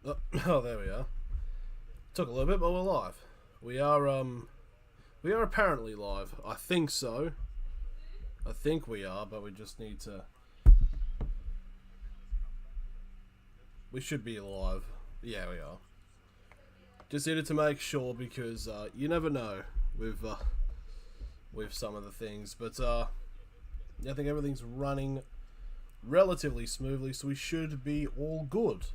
Oh, there we are. Took a little bit, but we're live. We are apparently live. I think so. I think we are, but we just need to. We should be live. Yeah, we are. Just needed to make sure because you never know with some of the things, but yeah, I think everything's running relatively smoothly, so we should be all good.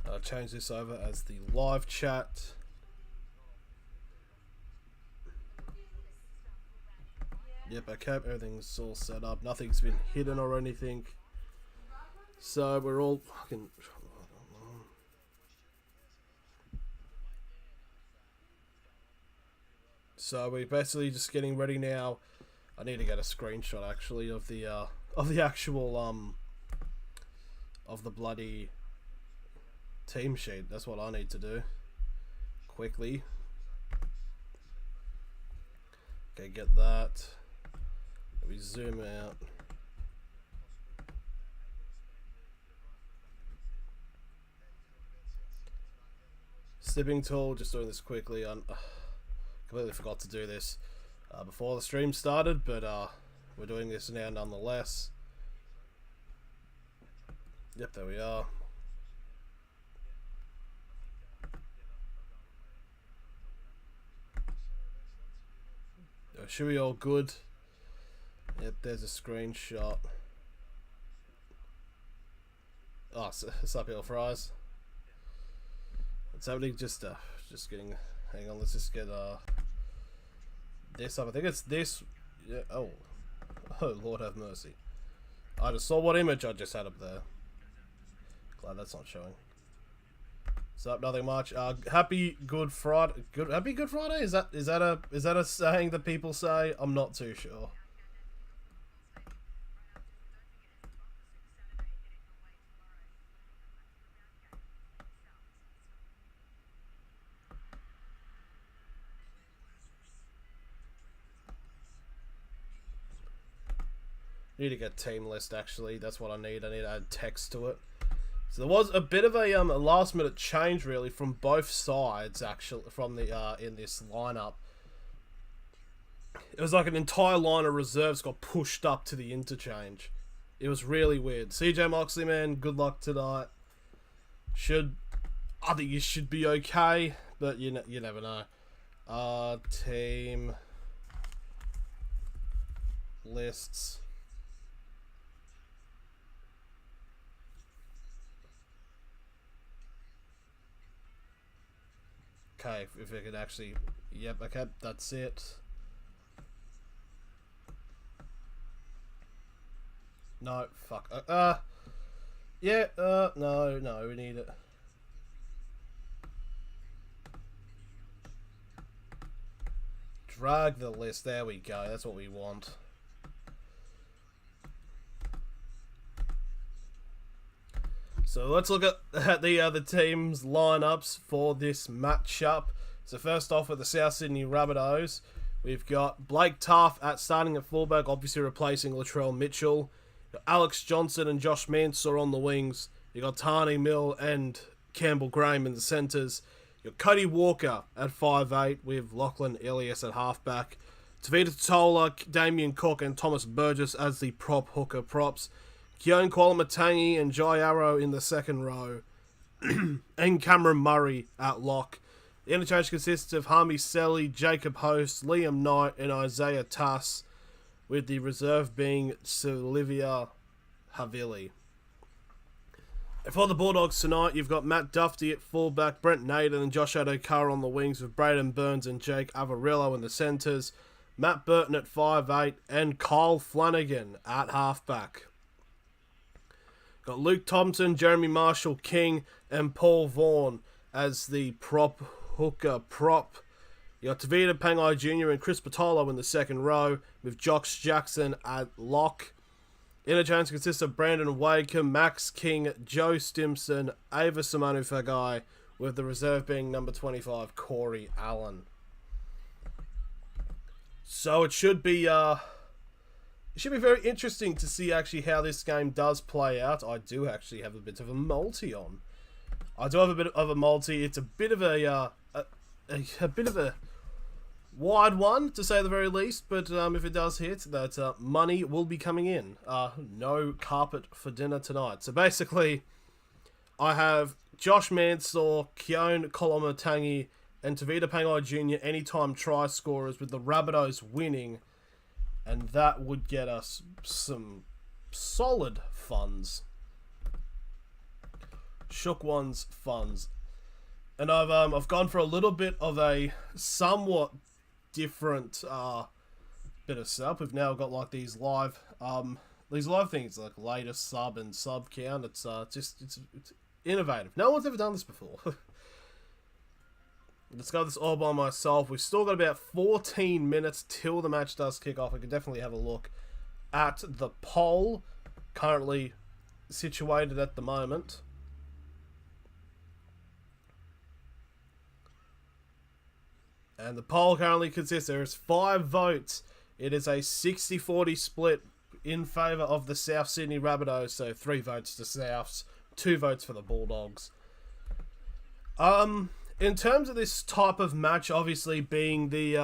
I'll change this over as the live chat. Yep, okay, everything's all set up. Nothing's been hidden or anything. So we're all fucking. So we're basically just getting ready now. I need to get a screenshot actually of the actual of the bloody team sheet. That's what I need to do quickly. Okay, get that. We zoom out. Snipping tool, just doing this quickly. I completely forgot to do this before the stream started, but we're doing this now nonetheless. Yep, there we are. Should be all good. Yep, there's a screenshot. Oh, sup, little fries. It's happening. Just getting. Hang on, let's just get this up. I think it's this. Yeah. Oh, Lord have mercy. I just saw what image I just had up there. Glad that's not showing. Sup, nothing much. Happy Good Friday. Happy Good Friday. Is that a saying that people say? I'm not too sure. Need to get team list actually. That's what I need. I need to add text to it. So there was a bit of a last minute change really from both sides actually from the in this lineup. It was like an entire line of reserves got pushed up to the interchange. It was really weird. CJ Moxley, man, good luck tonight. I think you should be okay, but you never know. Team lists. Okay, if I could actually... Yep, okay, that's it. No, fuck. Yeah, no, we need it. Drag the list, there we go, that's what we want. So let's look at the other teams' lineups for this matchup. So first off with the South Sydney Rabbitohs, we've got Blake Taft starting at fullback, obviously replacing Latrell Mitchell. Alex Johnson and Josh Mansour on the wings. You got Tani Mill and Campbell Graham in the centres. You got Cody Walker at 5'8", with Lachlan Ilias at halfback. Tavita Tola, Damien Cook and Thomas Burgess as the prop hooker props. Keone Kwalamatangi and Jai Arrow in the second row. And Cameron Murray at lock. The interchange consists of Harmy Selly, Jacob Host, Liam Knight and Isaiah Tass, with the reserve being Sylvia Havili. And for the Bulldogs tonight, you've got Matt Duffy at fullback, Brent Naden and Josh Adokar on the wings, with Braden Burns and Jake Avarillo in the centres, Matt Burton at 5'8", and Kyle Flanagan at halfback. Got Luke Thompson, Jeremy Marshall King, and Paul Vaughan as the prop hooker prop. You got Tavita Pangai Jr. and Chris Patolo in the second row, with Josh Jackson at lock. Interchange consists of Brandon Waker, Max King, Joe Stimson, Ava Simonu Fagai, with the reserve being number 25, Corey Allen. So it should be It should be very interesting to see actually how this game does play out. I do actually have a bit of a multi on. I do have a bit of a multi. It's a bit of a bit of a wide one, to say the very least. But if it does hit, that money will be coming in. No carpet for dinner tonight. So basically, I have Josh Mansour, Keone Kolomatangi, and Tavita Pangai Jr. anytime try scorers, with the Rabbitohs winning. And that would get us some solid funds. Shook ones funds. And I've gone for a little bit of a somewhat different bit of setup. We've now got like these live things like latest sub and sub count. It's innovative. No one's ever done this before. Let's go this all by myself. We've still got about 14 minutes till the match does kick off. We can definitely have a look at the poll currently situated at the moment. And the poll currently consists, there is 5 votes. It is a 60-40 split in favour of the South Sydney Rabbitohs. So 3 votes to Souths, 2 votes for the Bulldogs. In terms of this type of match, obviously being the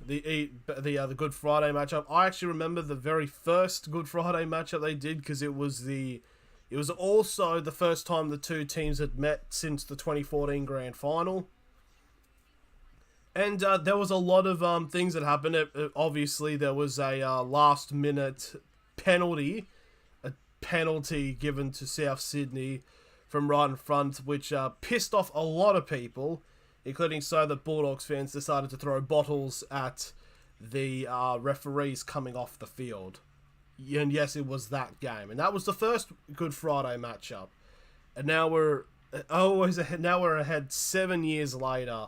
Good Friday matchup, I actually remember the very first Good Friday matchup they did, because it was also the first time the two teams had met since the 2014 Grand Final. And there was a lot of things that happened. Obviously, there was a last-minute penalty given to South Sydney from right in front, which pissed off a lot of people, including so that Bulldogs fans decided to throw bottles at the referees coming off the field. And yes, it was that game. And that was the first Good Friday matchup. And now we're ahead 7 years later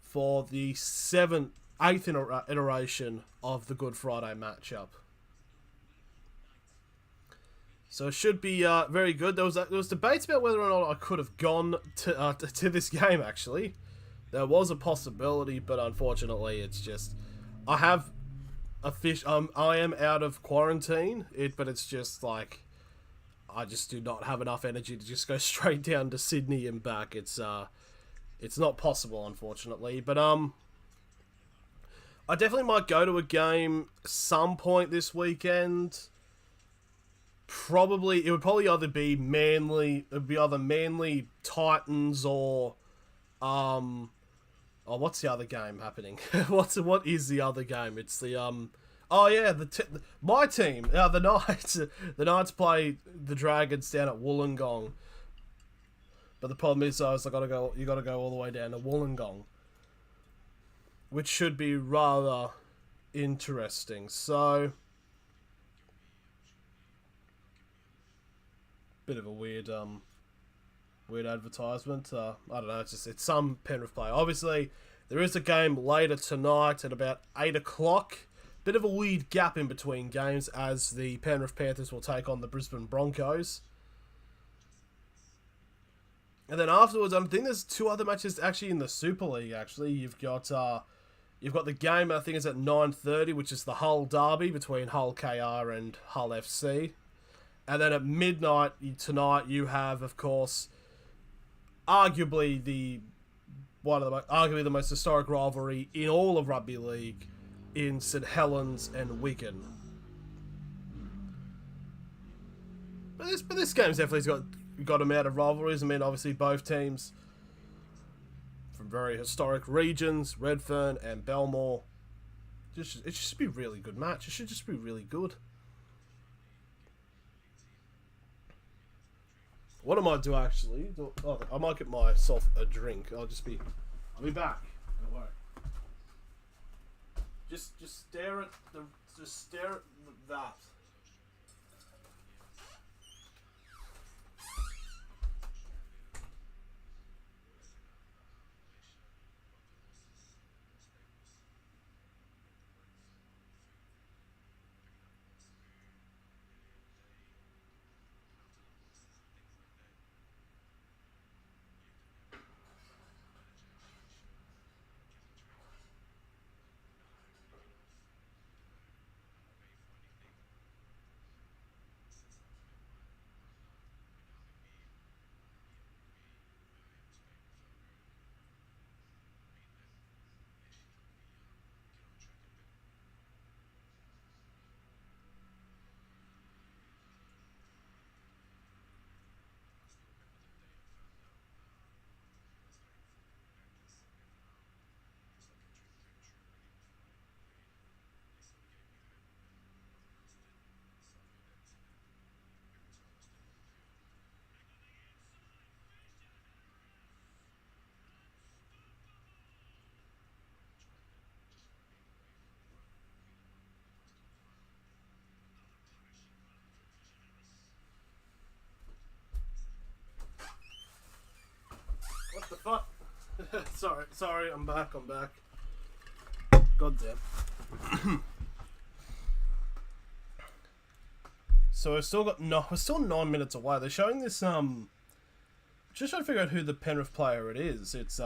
for the 8th iteration of the Good Friday matchup. So it should be very good. There was debates about whether or not I could have gone to this game, actually. There was a possibility, but unfortunately it's just, I have a fish. I am out of quarantine, but it's just like, I just do not have enough energy to just go straight down to Sydney and back. It's not possible, unfortunately. But I definitely might go to a game some point this weekend. It would probably either be Manly. It would be either Manly Titans or what's the other game happening? What is the other game? It's the my team. The Knights. The Knights play the Dragons down at Wollongong. But the problem is, you got to go all the way down to Wollongong, which should be rather interesting. So, bit of a weird advertisement. I don't know. It's some Penrith player. Obviously, there is a game later tonight at about 8 o'clock. Bit of a weird gap in between games, as the Penrith Panthers will take on the Brisbane Broncos. And then afterwards, I think there's 2 other matches actually in the Super League. Actually, you've got the game, I think it's at 9:30, which is the Hull derby between Hull KR and Hull FC. And then at midnight tonight, you have, of course, arguably the most historic rivalry in all of rugby league, in St Helens and Wigan. But this game's definitely got amount of rivalries. I mean, obviously both teams from very historic regions, Redfern and Belmore. It should just be a really good match. It should just be really good. What I might do actually, I might get myself a drink. I'll be back. Don't worry. Just stare at that. fuck. sorry, I'm back. God damn. So we're still 9 minutes away. They're showing this just trying to figure out who the Penrith player it is. It's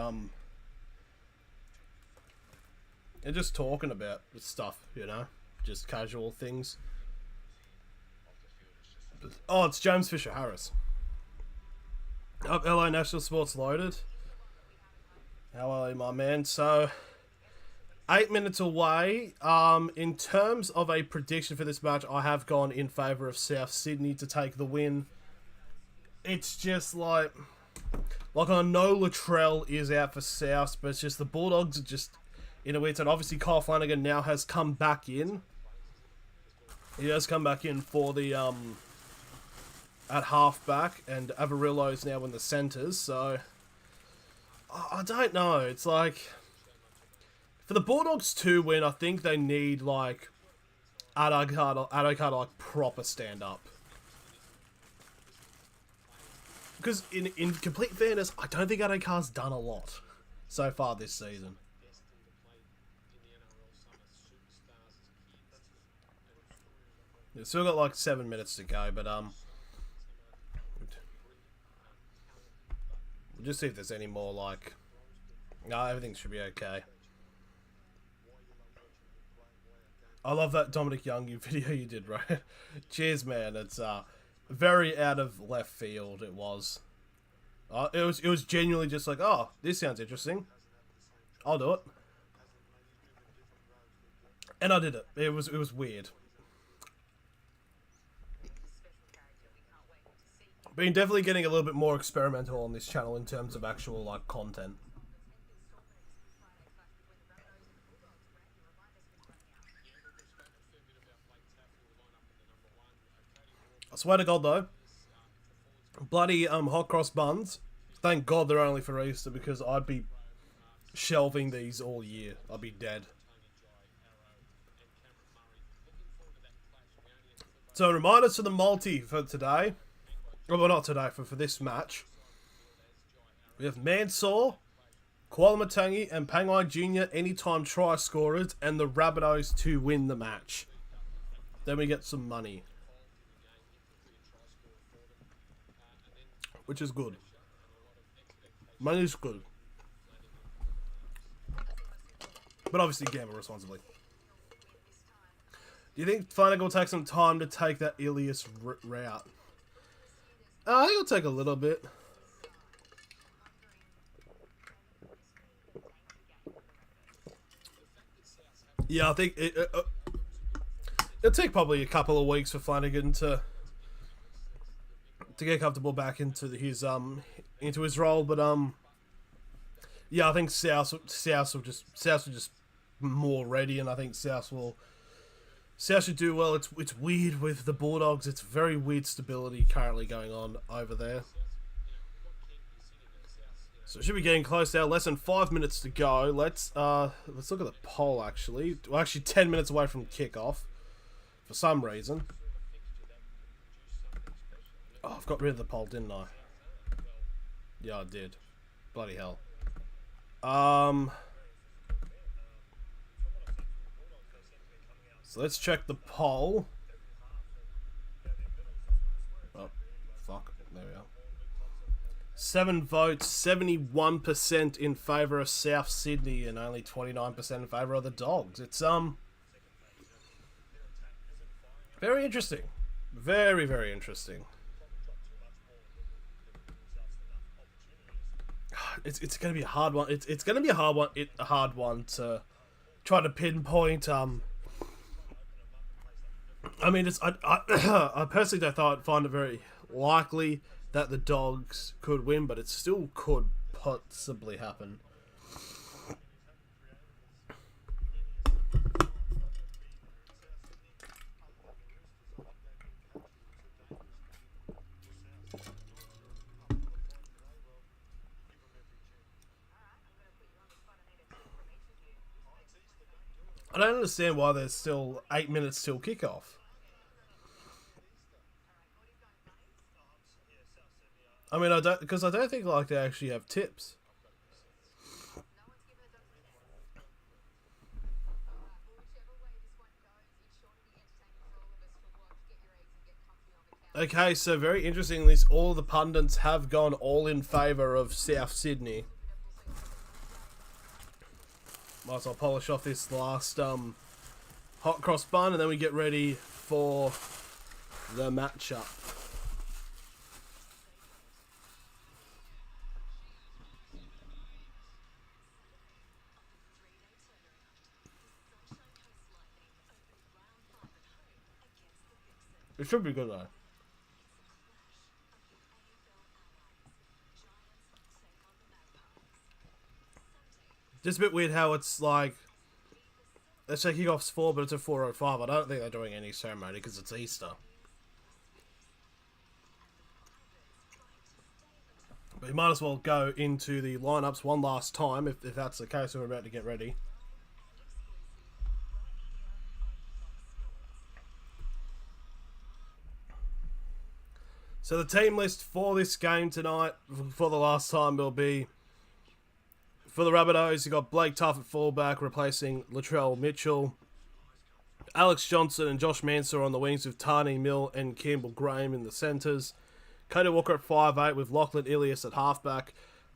they're just talking about stuff, you know, just casual things. Oh, it's James Fisher Harris. Up LA National Sports Loaded. How are you, my man? So 8 minutes away. In terms of a prediction for this match, I have gone in favour of South Sydney to take the win. It's just like I know Latrell is out for South, but it's just the Bulldogs are just in a weird side. Obviously, Kyle Flanagan now has come back in. He has come back in for the at halfback, and Avarillo's now in the centres. So I don't know. It's like for the Bulldogs to win, I think they need like Adokar like proper stand up. Because in complete fairness, I don't think Adokar's done a lot so far this season. We've still got like 7 minutes to go, but we'll just see if there's any more like. No, everything should be okay. I love that Dominic Young video you did, right? Cheers, man. It's very out of left field. It was. It was genuinely just like, oh, this sounds interesting. I'll do it. And I did it. It was weird. Been definitely getting a little bit more experimental on this channel in terms of actual like content. I swear to God though, bloody hot cross buns. Thank God they're only for Easter, because I'd be shelving these all year. I'd be dead. So reminders for the multi for today. Well, not today, for this match. We have Mansour, Kuala and Pangai Jr. anytime try scorers, and the Rabbitohs to win the match. Then we get some money, which is good. Money's good. But obviously gamble responsibly. Do you think Flanagan will take some time to take that Ilias route? I think it'll take a little bit. Yeah, I think it'll take probably a couple of weeks for Flanagan to get comfortable back into his role, but yeah, I think South will just more ready, and I think South should do well. It's weird with the Bulldogs. It's very weird stability currently going on over there. So it should be getting close now. Less than 5 minutes to go. Let's look at the poll actually. We're actually 10 minutes away from kickoff for some reason. Oh, I've got rid of the poll, didn't I? Yeah, I did. Bloody hell. So let's check the poll. Oh, fuck. There we are. 7 votes, 71% in favour of South Sydney and only 29% in favour of the Dogs. It's very interesting. Very, very interesting. It's going to be a hard one. It's going to be a hard one to try to pinpoint. I mean, I personally don't find it very likely that the Dogs could win, but it still could possibly happen. I don't understand why there's still 8 minutes till kickoff. I mean, I don't think like they actually have tips. Okay, so very interestingly, all the pundits have gone all in favour of South Sydney. Might as well polish off this last hot cross bun, and then we get ready for the matchup. It should be good though. Just a bit weird how it's like, they say kickoff's 4, but it's at 4:05. I don't think they're doing any ceremony because it's Easter. But you might as well go into the lineups one last time if that's the case. We're about to get ready. So the team list for this game tonight, for the last time, will be, for the Rabbitohs, you got Blake Tough at fullback, replacing Latrell Mitchell. Alex Johnson and Josh Mansour on the wings with Tarney Mill and Campbell Graham in the centres. Cody Walker at 5'8", with Lachlan Ilias at halfback.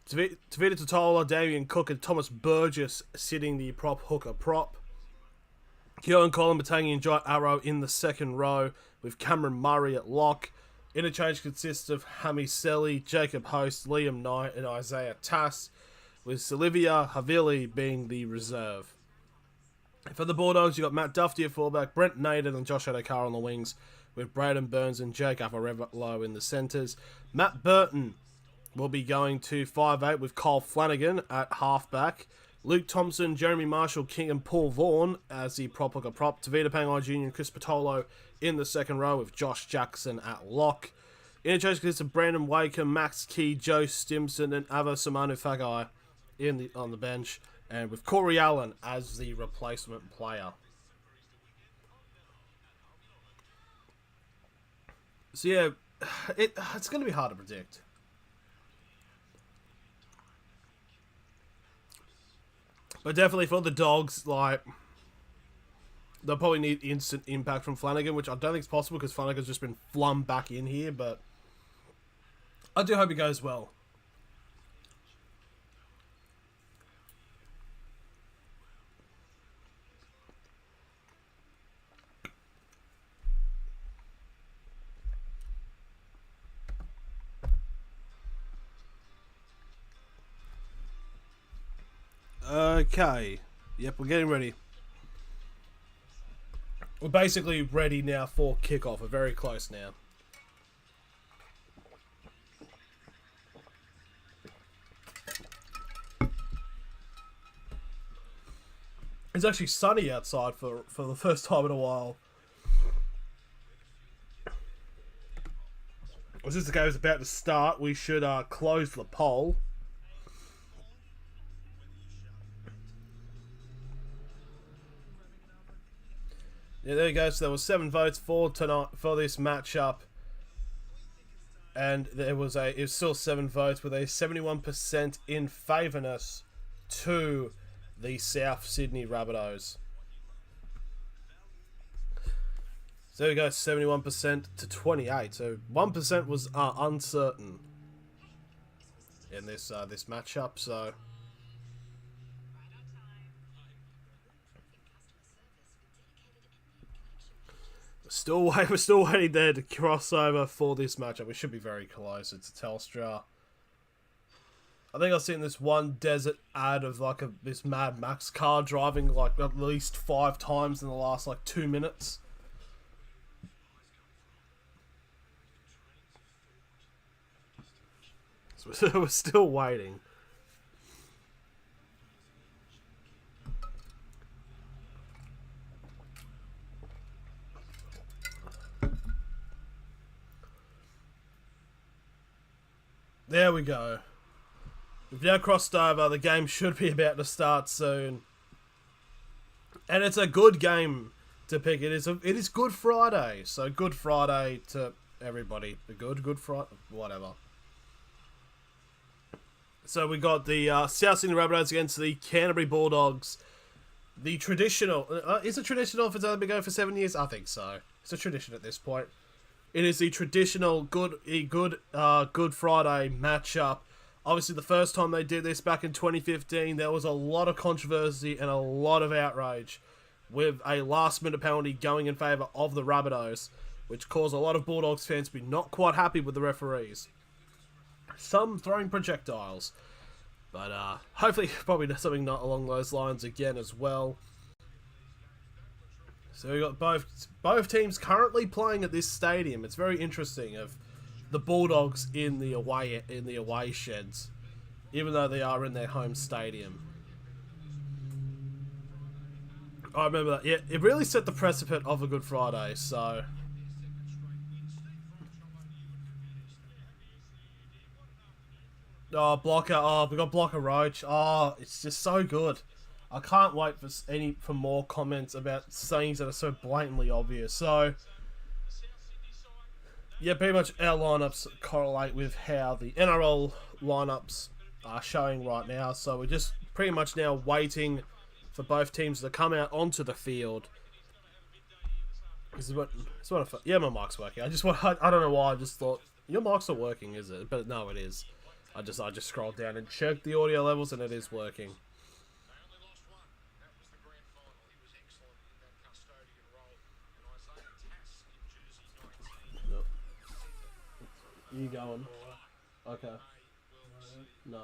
Tavita Totola, Damien Cook and Thomas Burgess sitting the prop hooker prop. Keown Colin Batangi and Jai Arrow in the second row, with Cameron Murray at lock. Interchange consists of Hami Selly, Jacob Host, Liam Knight and Isaiah Tass, with Silivia Havili being the reserve. For the Bulldogs, you got Matt Duffy at fullback, Brent Naden and Josh Adokar on the wings, with Braden Burns and Jake Afarevalo in the centres. Matt Burton will be going to 5'8", with Kyle Flanagan at halfback. Luke Thompson, Jeremy Marshall, King and Paul Vaughan as the prop hooker prop. Tavita Pangai Jr. and Chris Patolo in the second row, with Josh Jackson at lock. Interchange consists of Brandon Waker, Max Key, Joe Stimson and Ava Samanu Fagai on the bench, and with Corey Allen as the replacement player. So yeah, it's going to be hard to predict. But definitely for the Dogs, like, they'll probably need instant impact from Flanagan, which I don't think is possible because Flanagan's just been flung back in here, but I do hope it goes well. Okay. Yep, we're getting ready. We're basically ready now for kickoff. We're very close now. It's actually sunny outside for the first time in a while. As this game is about to start, we should close the poll. Yeah, there you go. So there was 7 votes for tonight for this matchup, and it was still 7 votes with a 71% in favourness to the South Sydney Rabbitohs. So there we go, 71% to 28. So 1% was uncertain in this matchup. So. We're still waiting there to cross over for this matchup. We should be very close. It's a Telstra. I think I've seen this one desert ad of like this Mad Max car driving like at least 5 times in the last like 2 minutes. So we're still waiting. There we go. We've now crossed over. The game should be about to start soon. And it's a good game to pick. It is Good Friday. So Good Friday to everybody. Good Friday, whatever. So we got the South Sydney Rabbitohs against the Canterbury Bulldogs. The traditional... is it traditional if it's only been going for 7 years? I think so. It's a tradition at this point. It is the traditional Good Friday matchup. Obviously, the first time they did this back in 2015, there was a lot of controversy and a lot of outrage, with a last-minute penalty going in favour of the Rabbitohs, which caused a lot of Bulldogs fans to be not quite happy with the referees. Some throwing projectiles. But hopefully probably something not along those lines again as well. So we got both teams currently playing at this stadium. It's very interesting, of the Bulldogs in the away sheds, even though they are in their home stadium. I remember that. Yeah, it really set the precedent of a Good Friday. So blocker. Oh, we got blocker Roach. Oh, it's just so good. I can't wait for more comments about things that are so blatantly obvious. So, yeah, pretty much our lineups correlate with how the NRL lineups are showing right now. So we're just pretty much now waiting for both teams to come out onto the field. This is what yeah, my mic's working. I don't know why. I just thought your mic's not working, is it? But no, it is. I just scrolled down and checked the audio levels, and it is working. You going? Okay. No.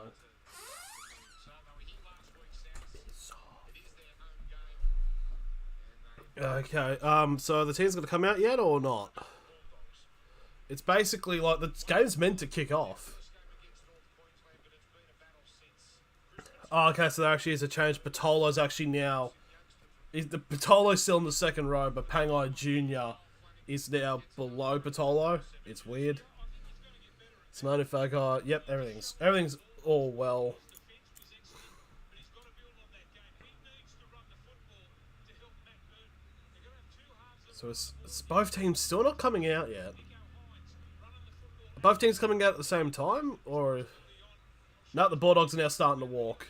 Okay. So the team's gonna come out yet or not? It's basically like the game's meant to kick off. Oh, okay, so there actually is a change. Patolo's actually now... Patolo's still in the second row, but Pangai Jr. is now below Patolo. It's weird. Simone Fagar, yep, everything's all well. So it's both teams still not coming out yet. Are both teams coming out at the same time? Or... No, the Bulldogs are now starting to walk.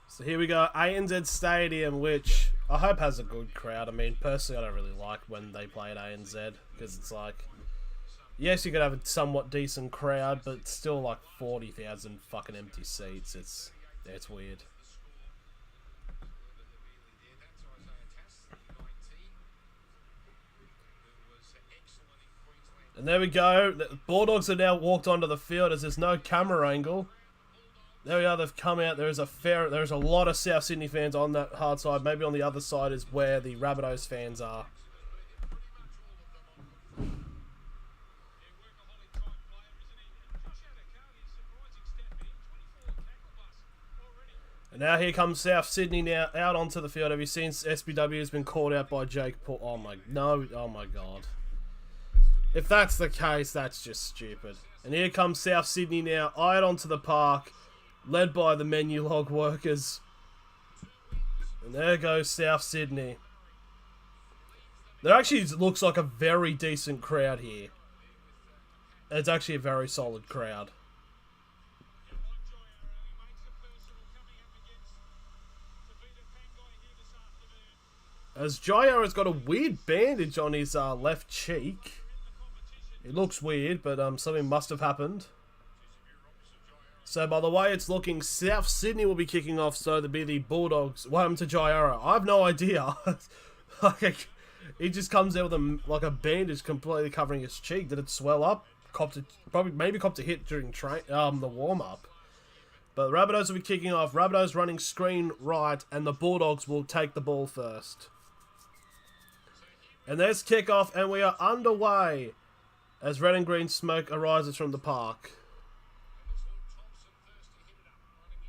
So here we go, ANZ Stadium, which I hope has a good crowd. I mean, personally, I don't really like when they play at ANZ, because it's like, yes, you could have a somewhat decent crowd, but still like 40,000 fucking empty seats. It's weird. And there we go. The Bulldogs have now walked onto the field as there's no camera angle. There we are, they've come out. There's a lot of South Sydney fans on that hard side. Maybe on the other side is where the Rabbitohs fans are. And now here comes South Sydney now out onto the field. Have you seen SBW has been called out by Jake Paul? Oh my god. If that's the case, that's just stupid. And here comes South Sydney now out onto the park, led by the menu log workers. And there goes South Sydney. There actually looks like a very decent crowd here. It's actually a very solid crowd. As Jairo has got a weird bandage on his left cheek. It looks weird, but something must have happened. So by the way it's looking, South Sydney will be kicking off, so to be the Bulldogs. What happened to Jairo? I have no idea. Like, he just comes out with a bandage completely covering his cheek. Did it swell up? Maybe copped a hit during the warm-up. But the Rabbitohs will be kicking off. Rabbitohs running screen right, and the Bulldogs will take the ball first. And there's kickoff, and we are underway as red and green smoke arises from the park.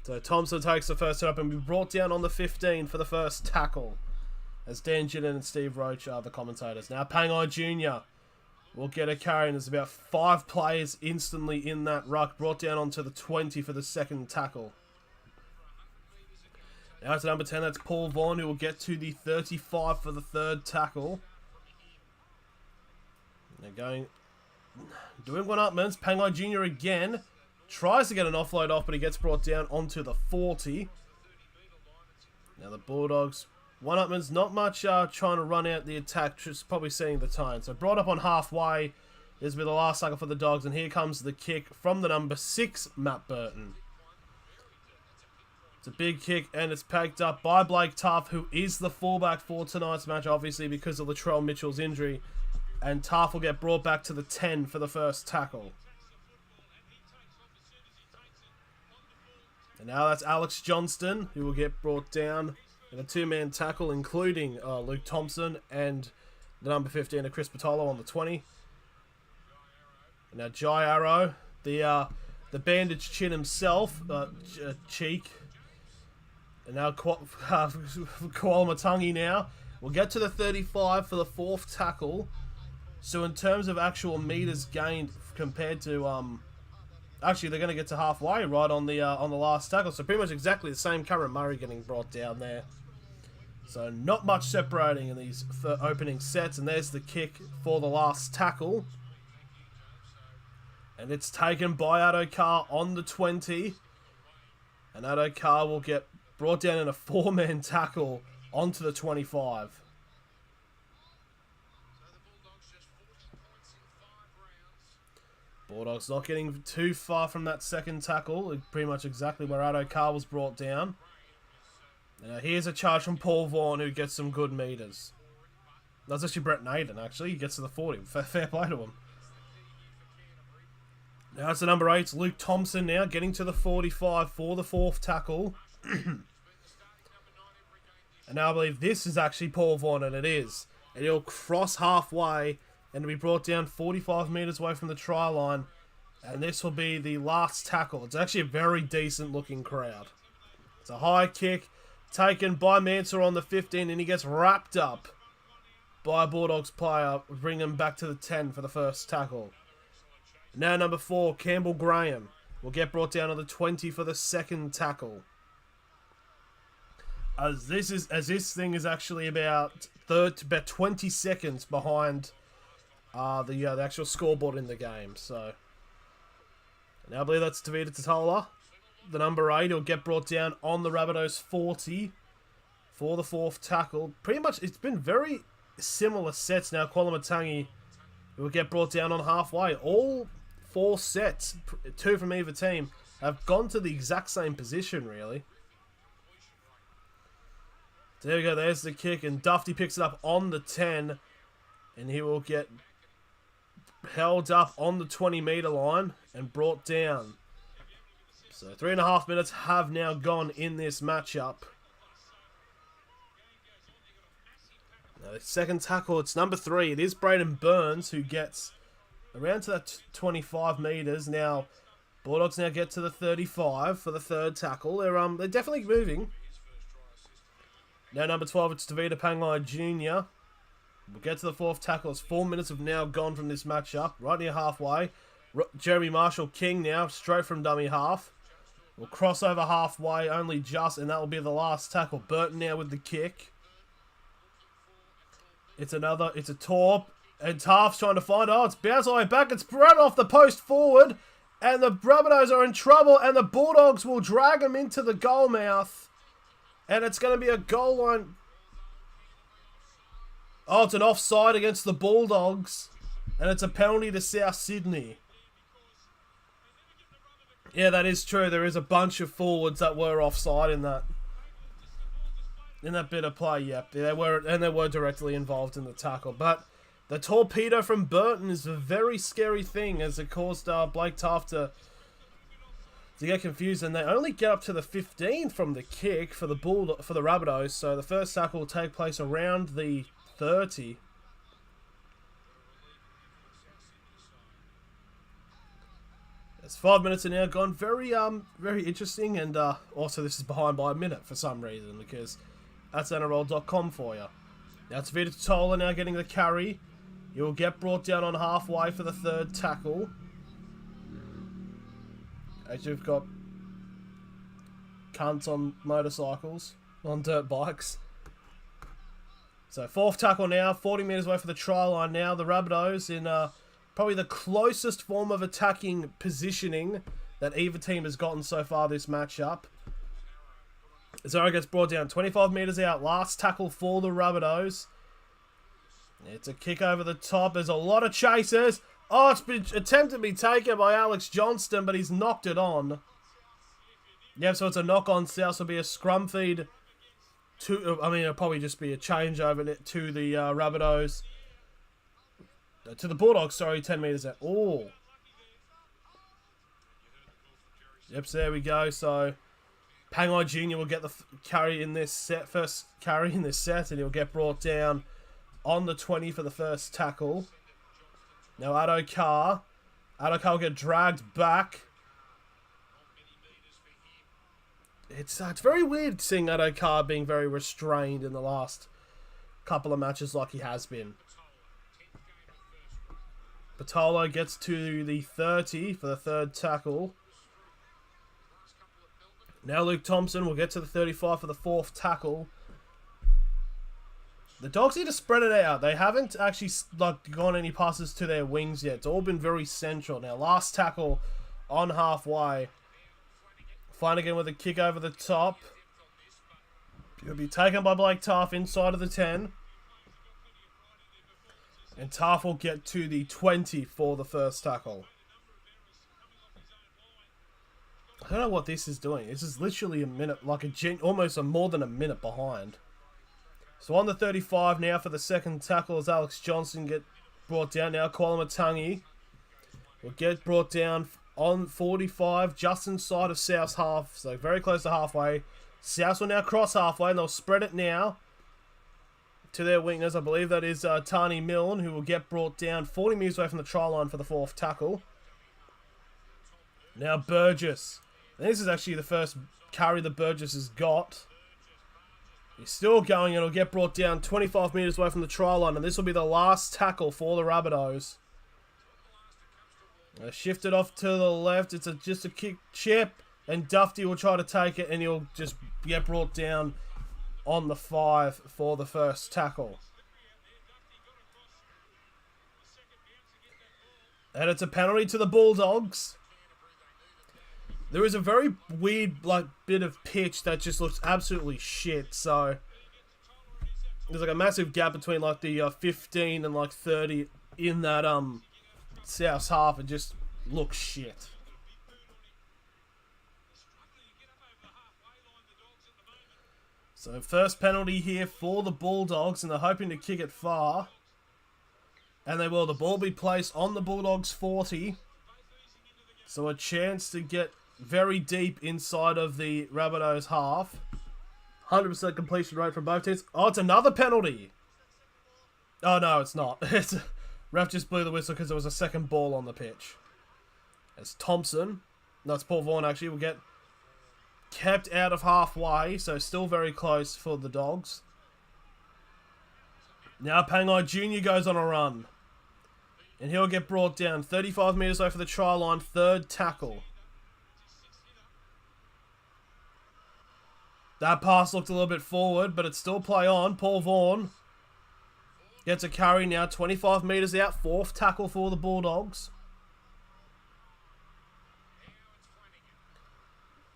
So Thompson takes the first hit up and be brought down on the 15 for the first tackle, as Dan Gillen and Steve Roach are the commentators. Now Pangai Jr. will get a carry, and there's about 5 players instantly in that ruck, brought down onto the 20 for the second tackle. Now to number 10, that's Paul Vaughan, who will get to the 35 for the third tackle. They're doing one-upments. Pangai Jr. again tries to get an offload off, but he gets brought down onto the 40. Now the Bulldogs, one-upman's not much trying to run out the attack, just probably seeing the tone. So brought up on halfway. This will be the last tackle for the Dogs, and here comes the kick from the number 6, Matt Burton. It's a big kick, and it's packed up by Blake Taaffe, who is the fullback for tonight's match, obviously because of Latrell Mitchell's injury. And Taaffe will get brought back to the 10 for the first tackle. And now that's Alex Johnston, who will get brought down in a 2-man tackle, including Luke Thompson and the number 15 of Chris Patolo on the 20. And now Jai Arrow, the bandaged chin himself, Cheek. And now Kualamatangi now will get to the 35 for the 4th tackle. So in terms of actual meters gained compared to actually they're going to get to halfway right on the last tackle. So pretty much exactly the same. Cameron Murray getting brought down there. So not much separating in these opening sets. And there's the kick for the last tackle. And it's taken by Addo-Carr on the 20. And Addo-Carr will get brought down in a 4-man tackle onto the 25. Bulldogs not getting too far from that second tackle. Pretty much exactly where Addo-Carr was brought down. Now here's a charge from Paul Vaughan, who gets some good meters. That's actually Brett Naden, actually. He gets to the 40. Fair play to him. Now it's the number 8, Luke Thompson now, getting to the 45 for the 4th tackle. And now I believe this is actually Paul Vaughan, and it is. And he'll cross halfway and be brought down 45 metres away from the try line. And this will be the last tackle. It's actually a very decent looking crowd. It's a high kick taken by Mansour on the 15, and he gets wrapped up by a Bulldogs player, bringing him back to the 10 for the first tackle. Now number 4, Campbell Graham, will get brought down on the 20 for the second tackle. As this thing is actually about 20 seconds behind the actual scoreboard in the game. So now I believe that's Tavita Totola, the number 8. He'll get brought down on the Rabbitohs 40 for the 4th tackle. Pretty much, it's been very similar sets now. Kualamatangi will get brought down on halfway. All 4 sets, 2 from either team, have gone to the exact same position, really. There we go, there's the kick, and Dufty picks it up on the 10, and he will get held up on the 20-metre line and brought down. So 3.5 minutes have now gone in this matchup. Now the second tackle, it's number 3. It is Braden Burns who gets around to that 25 metres. Now, Bulldogs now get to the 35 for the 3rd tackle. They're definitely moving. Now number 12, it's Tavita Pangai Jr. We'll get to the 4th tackle. It's 4 minutes have now gone from this matchup. Right near halfway. Jeremy Marshall King now, straight from dummy half. We'll cross over halfway only just, and that will be the last tackle. Burton now with the kick. It's a torp. And Taaffe's trying to find, it's bounced all the way back. It's right off the post forward. And the Rabbitohs are in trouble, and the Bulldogs will drag him into the goal mouth. And it's going to be a goal line. Oh, it's an offside against the Bulldogs. And it's a penalty to South Sydney. Yeah, that is true. There is a bunch of forwards that were offside in that bit of play. Yep, they were directly involved in the tackle. But the torpedo from Burton is a very scary thing, as it caused Blake Taaffe to get confused, and they only get up to the 15 from the kick for the Rabbitohs. So the first tackle will take place around the 30. It's 5 minutes are now gone. Very interesting, and also this is behind by a minute for some reason, because that's NRL.com for you. Now it's Vita Totola now getting the carry. He will get brought down on halfway for the 3rd tackle. As you've got cunts on motorcycles, on dirt bikes. So 4th tackle now, 40 metres away for the try line now. The Rabbitohs in probably the closest form of attacking positioning that either team has gotten so far this matchup. Zara gets brought down 25 metres out. Last tackle for the Rabbitohs. It's a kick over the top. There's a lot of chasers. Oh, it's been attempted to be taken by Alex Johnston, but he's knocked it on. Yeah, so it's a knock on South. So it'll be a scrum feed. It'll probably just be a changeover to the Rabbitohs. To the Bulldogs, sorry, 10 metres out. Oh. Yep, so there we go. So Pangai Jr. will get the carry in this set, first carry in this set, and he'll get brought down on the 20 for the first tackle. Now Addo-Carr will get dragged back. It's very weird seeing Addo-Carr being very restrained in the last couple of matches like he has been. Patolo gets to the 30 for the third tackle. Now Luke Thompson will get to the 35 for the fourth tackle. The Dogs need to spread it out. They haven't actually gone any passes to their wings yet. It's all been very central. Now last tackle on halfway. Flanagan with a kick over the top. It'll be taken by Blake Taff inside of the 10. And Taff will get to the 20 for the first tackle. I don't know what this is doing. This is literally a minute, almost more than a minute behind. So on the 35 now for the second tackle as Alex Johnson get brought down. Now Kualamatangi will get brought down on 45, just inside of South's half. So very close to halfway. South will now cross halfway and they'll spread it now to their wingers. I believe that is Tani Milne, who will get brought down 40 metres away from the try line for the fourth tackle. Now Burgess. And this is actually the first carry that Burgess has got. He's still going and he'll get brought down 25 metres away from the try line. And this will be the last tackle for the Rabbitohs. Shift it off to the left. It's just a kick chip. And Dufty will try to take it and he'll just get brought down on the 5 for the first tackle. And it's a penalty to the Bulldogs. There is a very weird bit of pitch that just looks absolutely shit. So there's a massive gap between the 15 and 30 in that South's half. It just looks shit. So first penalty here for the Bulldogs, and they're hoping to kick it far. And they will. The ball be placed on the Bulldogs 40. So a chance to get very deep inside of the Rabbitohs half. 100% completion rate from both teams. Oh, it's another penalty. Oh, no, it's not. Ref just blew the whistle because there was a second ball on the pitch. It's Thompson. That's Paul Vaughan, actually. Will get kept out of halfway, so still very close for the Dogs. Now Pangai Jr. goes on a run. And he'll get brought down 35 metres away for the try line, third tackle. That pass looked a little bit forward, but it's still play on. Paul Vaughan gets a carry now, 25 metres out, fourth tackle for the Bulldogs.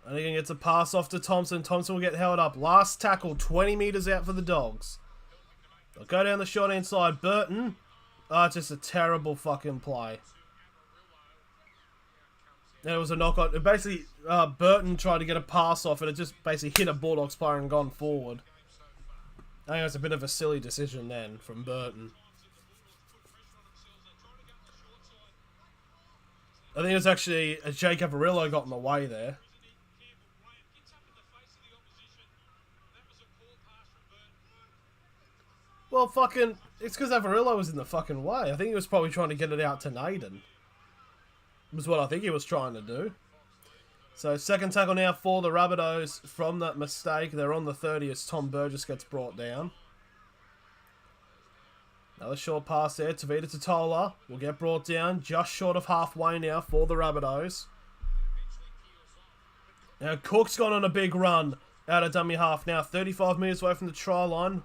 And again gets a pass off to Thompson. Thompson will get held up. Last tackle, 20 metres out for the Dogs. They'll go down the short hand side. Burton. Oh, it's just a terrible fucking play. And it was a knock on. Basically, Burton tried to get a pass off and it just basically hit a Bulldogs player and gone forward. I think it was a bit of a silly decision then from Burton. I think it was actually Jake Averillo got in the way there. Well, fucking, it's because Averillo was in the fucking way. I think he was probably trying to get it out to Naden. Was what I think he was trying to do. So, second tackle now for the Rabbitohs from that mistake. They're on the 30 as Tom Burgess gets brought down. Another short pass there. Tavita Totola will get brought down just short of halfway now for the Rabbitohs. Now, Cook's gone on a big run out of dummy half now. 35 metres away from the try line.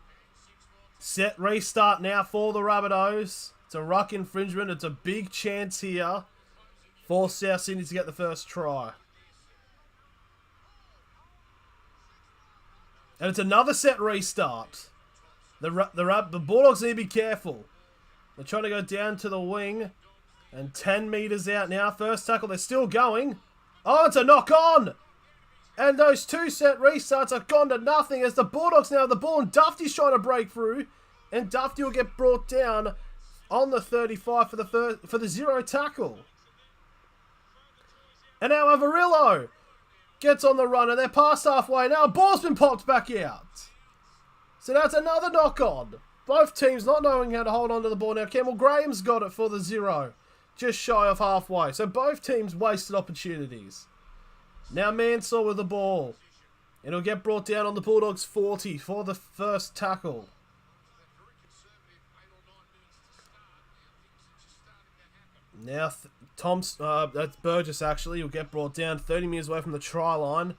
Set restart now for the Rabbitohs. It's a ruck infringement. It's a big chance here for South Sydney to get the first try. And it's another set restart. The Bulldogs need to be careful. They're trying to go down to the wing. And 10 metres out now. First tackle, they're still going. Oh, it's a knock on. And those 2 set restarts have gone to nothing as the Bulldogs now have the ball and Dufty's trying to break through. And Dufty will get brought down on the 35 for the 0 tackle. And now Avarillo gets on the run and they're past halfway. Now a ball's been popped back out. So that's another knock on. Both teams not knowing how to hold on to the ball now. Campbell Graham's got it for the 0. Just shy of halfway. So both teams wasted opportunities. Now Mansour with the ball. It'll get brought down on the Bulldogs 40 for the first tackle. Now that's Burgess actually. He'll get brought down 30 metres away from the try line.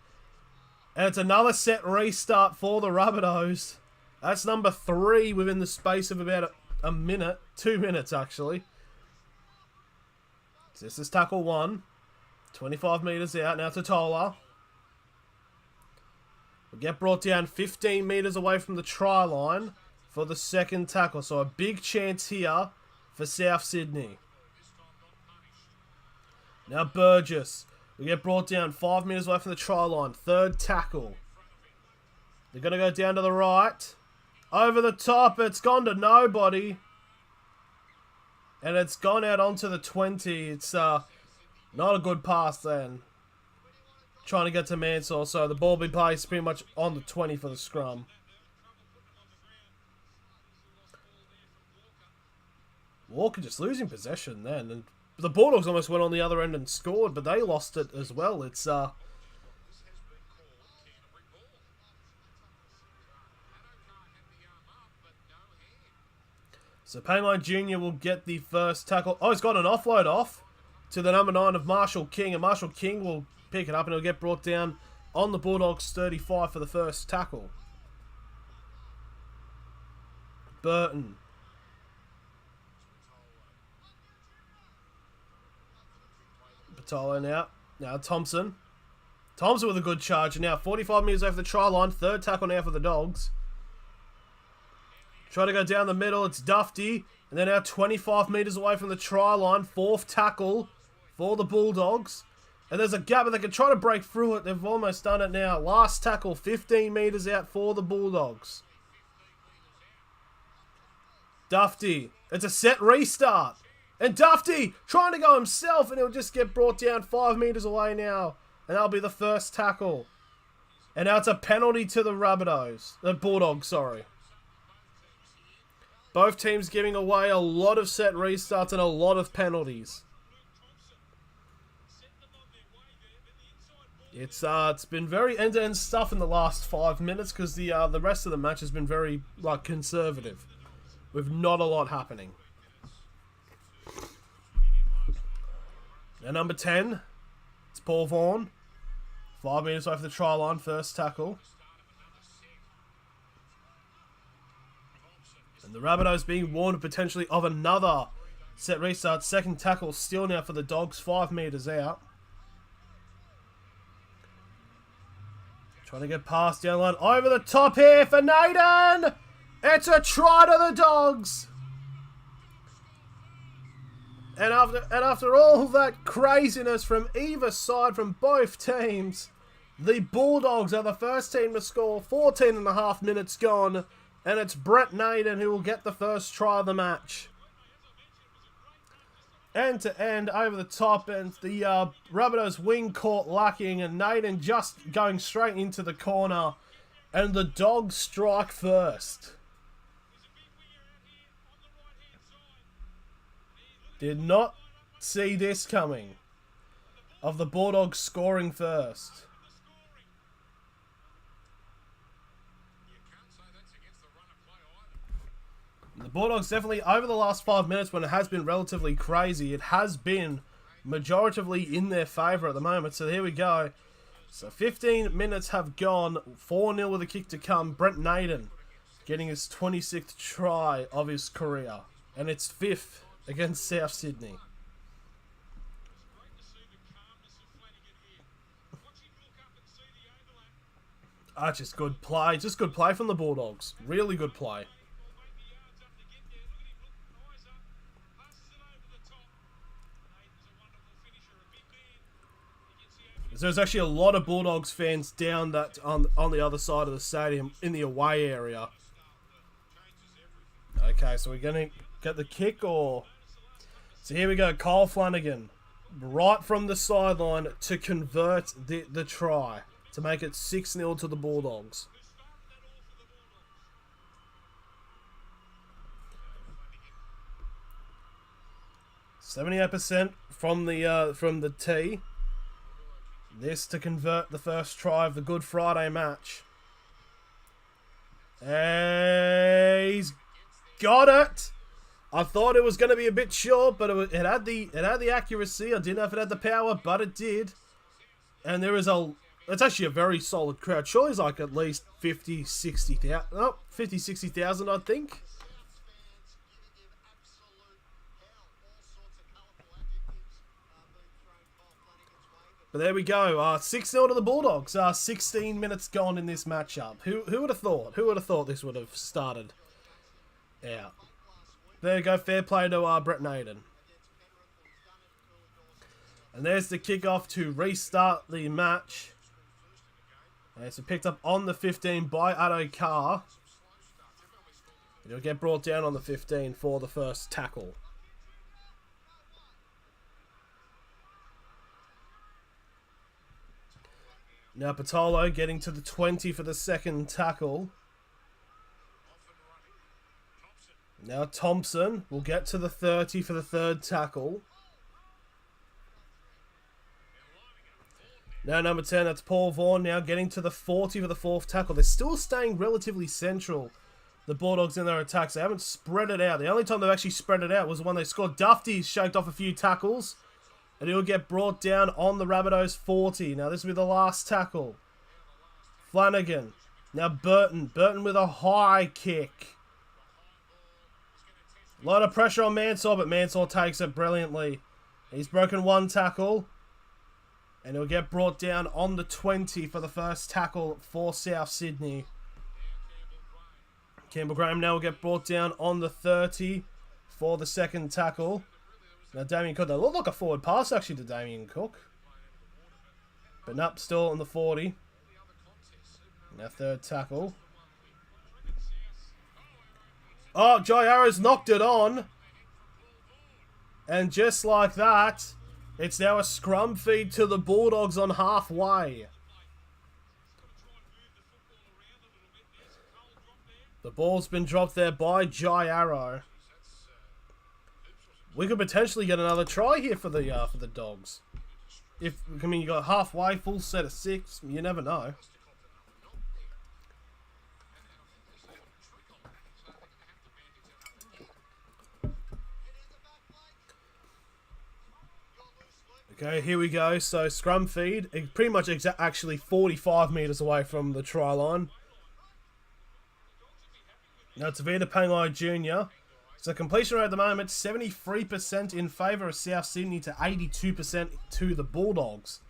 And it's another set restart for the Rabbitohs. That's number 3 within the space of about a minute. 2 minutes actually. So this is tackle 1. 25 metres out. Now to Tola. We'll get brought down 15 metres away from the try line for the second tackle. So a big chance here for South Sydney. Now Burgess. We get brought down 5 metres away from the try line. Third tackle. They're going to go down to the right. Over the top. It's gone to nobody. And it's gone out onto the 20. It's not a good pass then. Trying to get to Mansour. So the ball will be placed pretty much on the 20 for the scrum. Walker just losing possession then. And the Bulldogs almost went on the other end and scored, but they lost it as well. It's So Payline Jr. will get the first tackle. Oh, he's got an offload off to the number 9 of Marshall King. And Marshall King will pick it up and it'll get brought down on the Bulldogs 35 for the first tackle. Burton. Patolo now. Now Thompson. Thompson with a good charge. Now 45 metres over the try line. Third tackle now for the Dogs. Try to go down the middle. It's Dufty. And they're now 25 metres away from the try line. Fourth tackle for the Bulldogs. And there's a gap, but they can try to break through it. They've almost done it now. Last tackle, 15 metres out for the Bulldogs. Dufty. It's a set restart. And Dufty trying to go himself, and he'll just get brought down 5 metres away now. And that'll be the first tackle. And now it's a penalty to the Rabbitohs. The Bulldogs, sorry. Both teams giving away a lot of set restarts and a lot of penalties. It's been very end-to-end stuff in the last 5 minutes because the rest of the match has been very conservative, with not a lot happening. Now number 10, it's Paul Vaughan. 5 metres away from the try line, first tackle. And the Rabbitohs being warned potentially of another set restart. Second tackle still now for the Dogs, 5 metres out. Trying to get past down line. Over the top here for Naden. It's a try to the Dogs. And after all that craziness from either side, from both teams, the Bulldogs are the first team to score. 14 and a half minutes gone. And it's Brett Naden who will get the first try of the match. End to end, over the top, and the Rabbitohs wing caught lacking, and Naden just going straight into the corner, and the Dogs strike first. Did not see this coming, of the Bulldogs scoring first. The Bulldogs definitely, over the last 5 minutes when it has been relatively crazy, it has been majoritively in their favour at the moment. So here we go. So 15 minutes have gone. 4-0 with a kick to come. Brent Naden getting his 26th try of his career. And it's 5th against South Sydney. Just good play. Just good play from the Bulldogs. Really good play. There's actually a lot of Bulldogs fans down that on the other side of the stadium in the away area. Okay, so we're going to get the kick or... So here we go, Kyle Flanagan. Right from the sideline to convert the try. To make it 6-0 to the Bulldogs. %78% from the tee. This to convert the first try of the Good Friday match. And he's got it. I thought it was going to be a bit short, but it had the accuracy. I didn't know if it had the power, but it did. And there is it's actually a very solid crowd. Surely it's like at least 50, 60,000. Oh, 50, 60,000, I think. But there we go. 6-0 to the Bulldogs. 16 minutes gone in this matchup. Who would have thought? Who would have thought this would have started out? There you go. Fair play to Brett Naden. And there's the kickoff to restart the match. And it's picked up on the 15 by Addo-Carr. It'll get brought down on the 15 for the first tackle. Now Patolo getting to the 20 for the second tackle. Now Thompson will get to the 30 for the third tackle. Now number 10, that's Paul Vaughan now getting to the 40 for the fourth tackle. They're still staying relatively central, the Bulldogs, in their attacks. They haven't spread it out. The only time they've actually spread it out was when they scored. Dufty's shaked off a few tackles. And he'll get brought down on the Rabbitohs 40. Now this will be the last tackle. Flanagan. Now Burton. Burton with a high kick. A lot of pressure on Mansour, but Mansour takes it brilliantly. He's broken one tackle. And he'll get brought down on the 20 for the first tackle for South Sydney. Campbell Graham now will get brought down on the 30 for the second tackle. Now Damien Cook, they look like a forward pass actually to Damien Cook. But nope, still on the 40. Now third tackle. Oh, Jai Arrow's knocked it on. And just like that, it's now a scrum feed to the Bulldogs on halfway. The ball's been dropped there by Jai Arrow. We could potentially get another try here for the Dogs. You got halfway, full set of 6. You never know. Okay, here we go. So scrum feed, pretty much actually 45 metres away from the try line. Now it's Vita Pangai Jr. So completion rate at the moment, 73% in favour of South Sydney to 82% to the Bulldogs.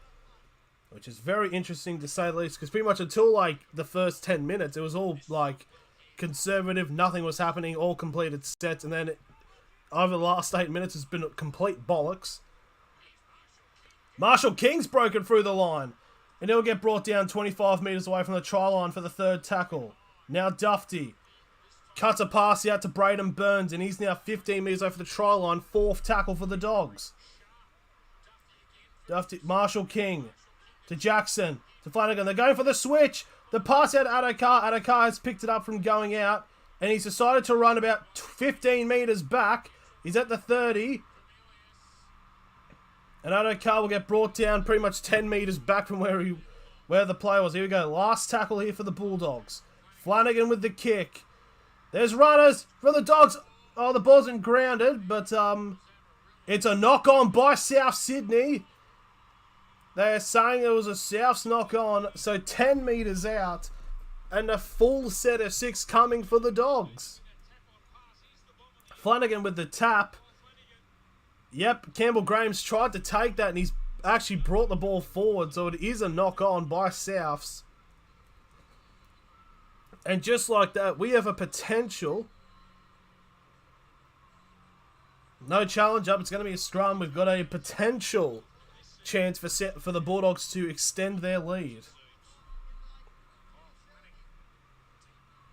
Which is very interesting to say the least, because pretty much until like the first 10 minutes, it was all like conservative, nothing was happening, all completed sets, and then over the last 8 minutes it's been complete bollocks. Marshall King's broken through the line, and he'll get brought down 25 metres away from the try line for the third tackle. Now Dufty cuts a pass out to Braden Burns, and he's now 15 metres over the try line. Fourth tackle for the Dogs. Dufty, Marshall King to Jackson to Flanagan. They're going for the switch. The pass out to Addo-Carr. Addo-Carr has picked it up from going out, and he's decided to run about 15 metres back. He's at the 30. And Addo-Carr will get brought down pretty much 10 metres back from where the play was. Here we go. Last tackle here for the Bulldogs. Flanagan with the kick. There's runners for the Dogs. Oh, the ball's been grounded, but it's a knock-on by South Sydney. They're saying it was a Souths knock-on, so 10 metres out, and a full set of 6 coming for the Dogs. Flanagan with the tap. Yep, Campbell Graham's tried to take that, and he's actually brought the ball forward, so it is a knock-on by Souths. And just like that, we have a potential. No challenge up. It's going to be a scrum. We've got a potential chance for the Bulldogs to extend their lead.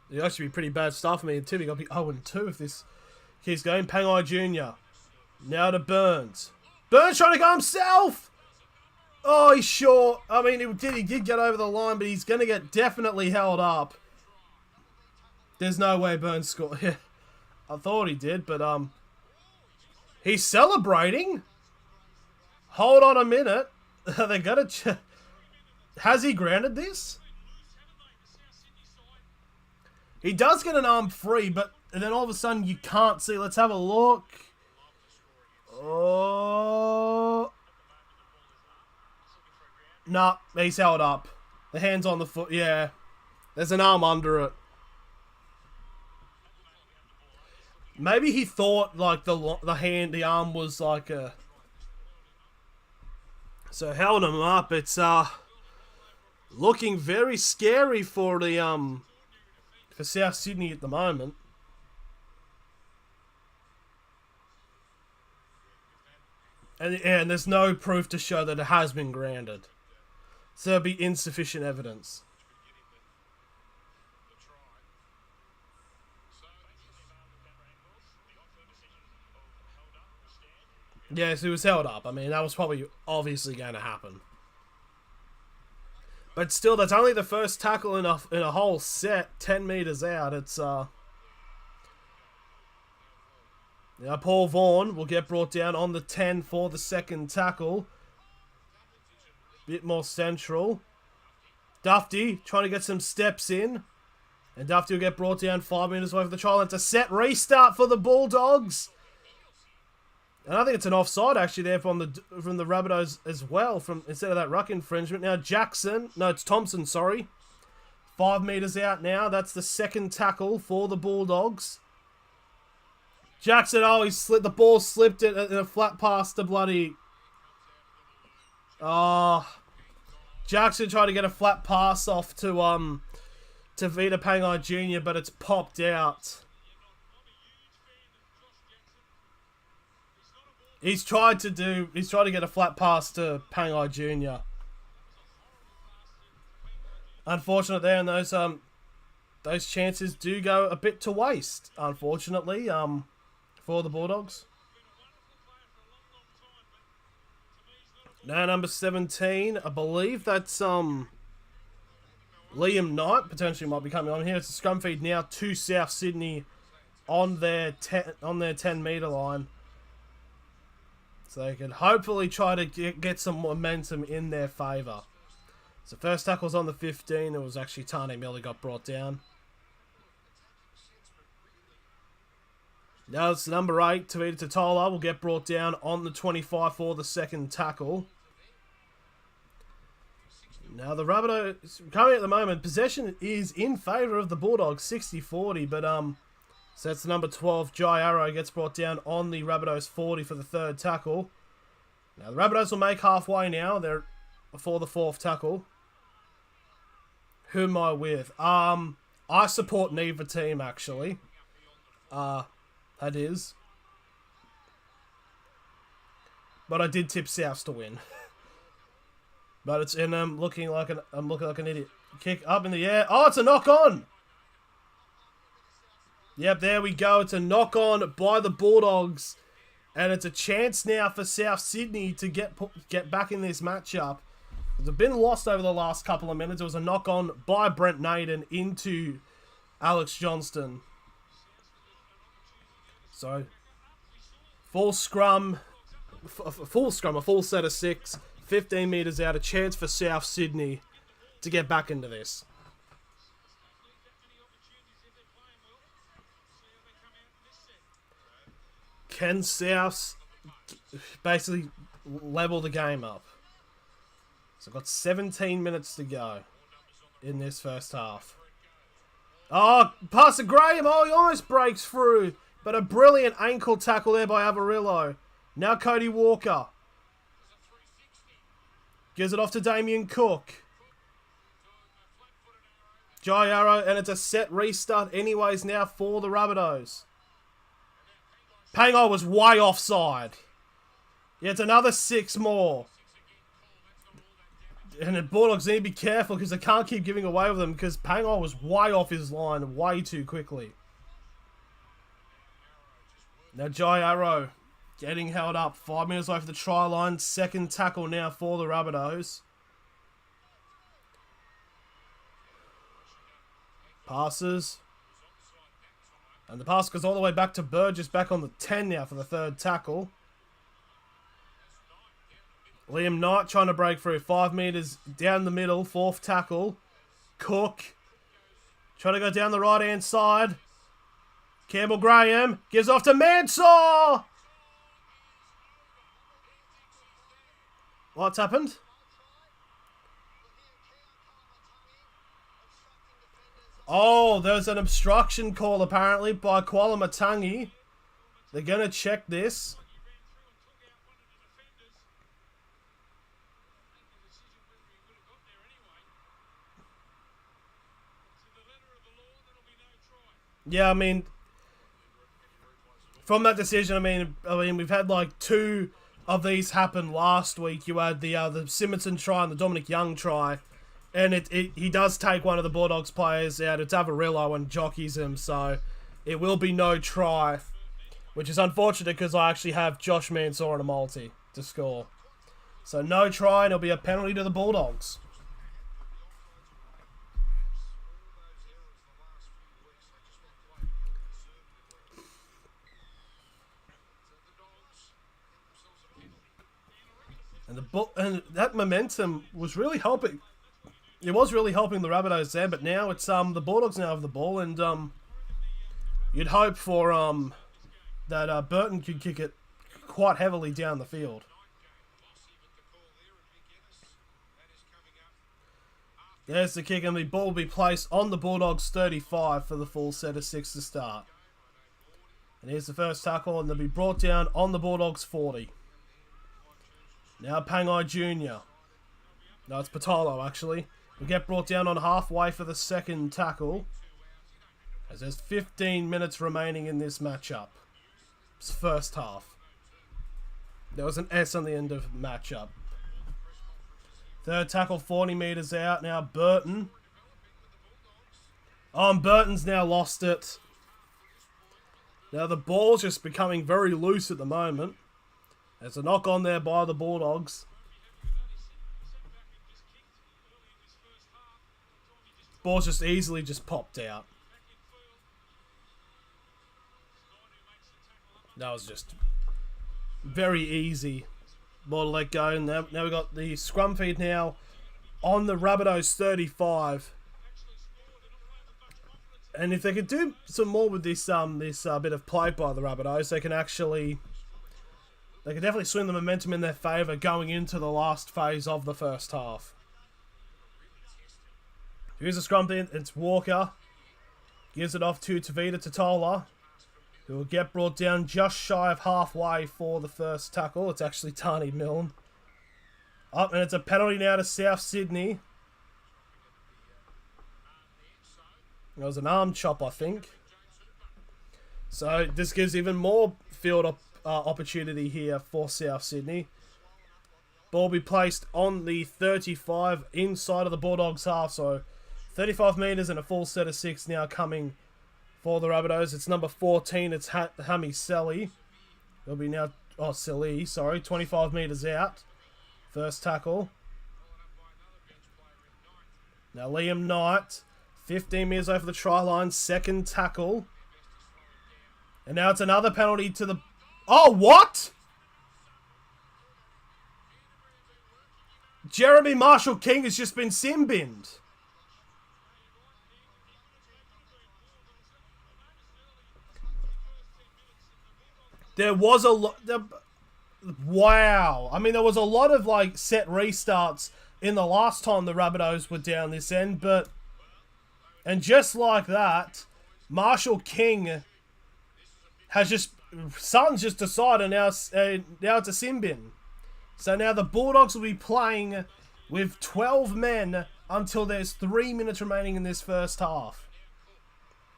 It'll actually be pretty bad stuff for me too. We've got to be 0-2 if this keeps going. Pangai Jr. Now to Burns. Burns trying to go himself! Oh, he's short. I mean, he did get over the line, but he's going to get definitely held up. There's no way Burns scored. Yeah, I thought he did, but he's celebrating. Hold on a minute. They're going to... Has he grounded this? He does get an arm free, but then all of a sudden you can't see. Let's have a look. Oh... Nah, he's held up. The hand's on the foot. Yeah. There's an arm under it. Maybe he thought like the arm was like a... So held him up. It's looking very scary for the for South Sydney at the moment. And there's no proof to show that it has been grounded. So there'll be insufficient evidence. Yes, it was held up. I mean, that was probably obviously going to happen. But still, that's only the first tackle in a whole set, 10 metres out. It's now Paul Vaughan will get brought down on the 10 for the second tackle. Bit more central. Dufty trying to get some steps in. And Dufty will get brought down 5 metres away from the try line. It's a set restart for the Bulldogs. And I think it's an offside actually there from the Rabbitohs as well, instead of that ruck infringement. Now it's Thompson, sorry. 5 metres out now. That's the second tackle for the Bulldogs. Jackson, the ball slipped it in a flat pass to bloody... Jackson tried to get a flat pass off to Vita Pangai Jr., but it's popped out. He's tried to get a flat pass to Pangai Jr. Unfortunate there, and those chances do go a bit to waste, unfortunately, for the Bulldogs. Now number 17, I believe that's Liam Knight potentially might be coming on here. It's a scrum feed now to South Sydney on their 10 metre line. So they can hopefully try to get some momentum in their favour. So first tackle's on the 15. It was actually Tane Miller got brought down. Now it's number 8, Tavita Totola, will get brought down on the 25 for the second tackle. Now the Rabbitohs, currently at the moment, possession is in favour of the Bulldogs, 60-40, but so that's the number 12, Jai Arrow, gets brought down on the Rabbitohs 40 for the third tackle. Now the Rabbitohs will make halfway now, they're for the fourth tackle. Who am I with? I support neither team actually. That is. But I did tip Souths to win. But it's in I'm looking like an idiot. Kick up in the air. Oh, it's a knock on. Yep, there we go. It's a knock on by the Bulldogs. And it's a chance now for South Sydney to get back in this matchup. It's been lost over the last couple of minutes. It was a knock on by Brent Naden into Alex Johnston. So, full scrum, a full set of 6, 15 metres out, a chance for South Sydney to get back into this. Can South basically level the game up? So I've got 17 minutes to go in this first half. Oh, pass to Graham. Oh, he almost breaks through. But a brilliant ankle tackle there by Avarillo. Now Cody Walker. Gives it off to Damien Cook. Jai Arrow, and it's a set restart anyways now for the Rabbitohs. Pangai was way offside. Yeah, it's another 6 more. And the Bulldogs need to be careful because they can't keep giving away with them because Pangai was way off his line way too quickly. Now Jai Arrow getting held up. 5 minutes away from the try line. Second tackle now for the Rabbitohs. Passes. And the pass goes all the way back to Burgess, back on the 10 now for the third tackle. Liam Knight trying to break through. 5 metres down the middle, fourth tackle. Cook trying to go down the right-hand side. Campbell Graham gives off to Mansour. What's happened? Oh, there's an obstruction call apparently by Kuala Matangi. They're going to check this. Yeah, I mean, from that decision, I mean, we've had like 2 of these happen last week. You had the Simonson try and the Dominic Young try. And he does take one of the Bulldogs players out. It's Avarillo and jockeys him, so it will be no try, which is unfortunate because I actually have Josh Mansour and a multi to score. So no try, and it'll be a penalty to the Bulldogs. And that momentum was really helping. It was really helping the Rabbitohs there, but now it's the Bulldogs now have the ball, and you'd hope for that Burton could kick it quite heavily down the field. There's the kick, and the ball will be placed on the Bulldogs 35 for the full set of 6 to start. And here's the first tackle, and they'll be brought down on the Bulldogs 40. Now Pangai Jr. No, it's Patolo actually. We get brought down on halfway for the second tackle, as there's 15 minutes remaining in this matchup. It's first half. There was an S on the end of matchup. Third tackle, 40 metres out. Now Burton. Oh, and Burton's now lost it. Now the ball's just becoming very loose at the moment. There's a knock on there by the Bulldogs. Ball's just easily just popped out. That was just very easy ball to let go. Now we've got the scrum feed now on the Rabbitohs 35. And if they could do some more with this bit of play by the Rabbitohs, they can definitely swing the momentum in their favour going into the last phase of the first half. Here's a scrum feed. It's Walker. Gives it off to Tavita Totola, who will get brought down just shy of halfway for the first tackle. It's actually Tani Milne. Up, and it's a penalty now to South Sydney. It was an arm chop, I think. So this gives even more field opportunity here for South Sydney. Ball will be placed on the 35 inside of the Bulldogs half. So 35 metres and a full set of 6 now coming for the Rabbitohs. It's number 14. It's Hammy Selly. It'll be now... Oh, Selly, sorry. 25 metres out. First tackle. Now Liam Knight. 15 metres over the try line. Second tackle. And now it's another penalty to the... Oh, what? Jeremy Marshall-King has just been sin-binned. There was a lot... Wow. I mean, there was a lot of, like, set restarts in the last time the Rabbitohs were down this end, but... And just like that, Marshall-King has just... Suns just decided now it's a sin bin. So now the Bulldogs will be playing with 12 men until there's 3 minutes remaining in this first half.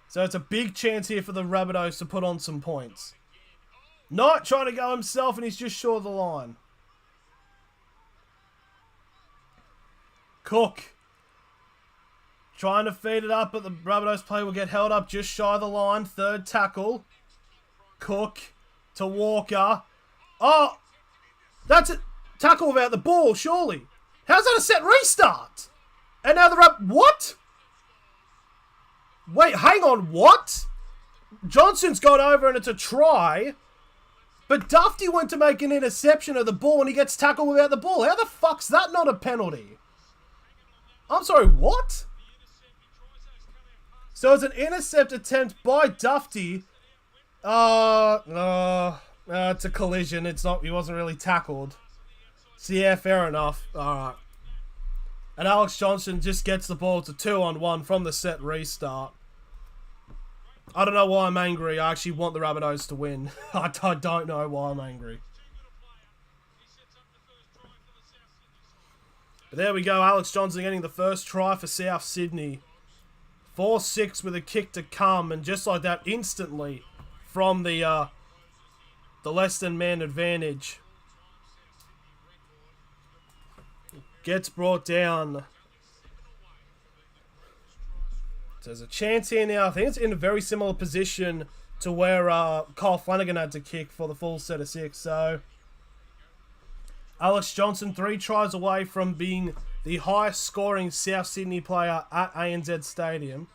So it's a big chance here for the Rabbitohs to put on some points. Knight trying to go himself, and he's just short of the line. Cook trying to feed it up, but the Rabbitohs play will get held up just shy of the line. Third tackle. Cook to Walker. Oh, that's a tackle without the ball, surely. How's that a set restart? And now the what? Wait, hang on, what? Johnson's gone over and it's a try. But Dufty went to make an interception of the ball and he gets tackled without the ball. How the fuck's that not a penalty? I'm sorry, what? So it's an intercept attempt by Dufty. It's a collision. It's not. He wasn't really tackled. So yeah, fair enough. All right. And Alex Johnson just gets the ball to 2-on-1 from the set restart. I don't know why I'm angry. I actually want the Rabbitohs to win. I don't know why I'm angry. But there we go. Alex Johnson getting the first try for South Sydney. 4-6 with a kick to come. And just like that, instantly from the less than man advantage. Gets brought down. So there's a chance here now. I think it's in a very similar position to where Kyle Flanagan had to kick for the full set of 6. So Alex Johnson 3 tries away from being the highest scoring South Sydney player at ANZ Stadium.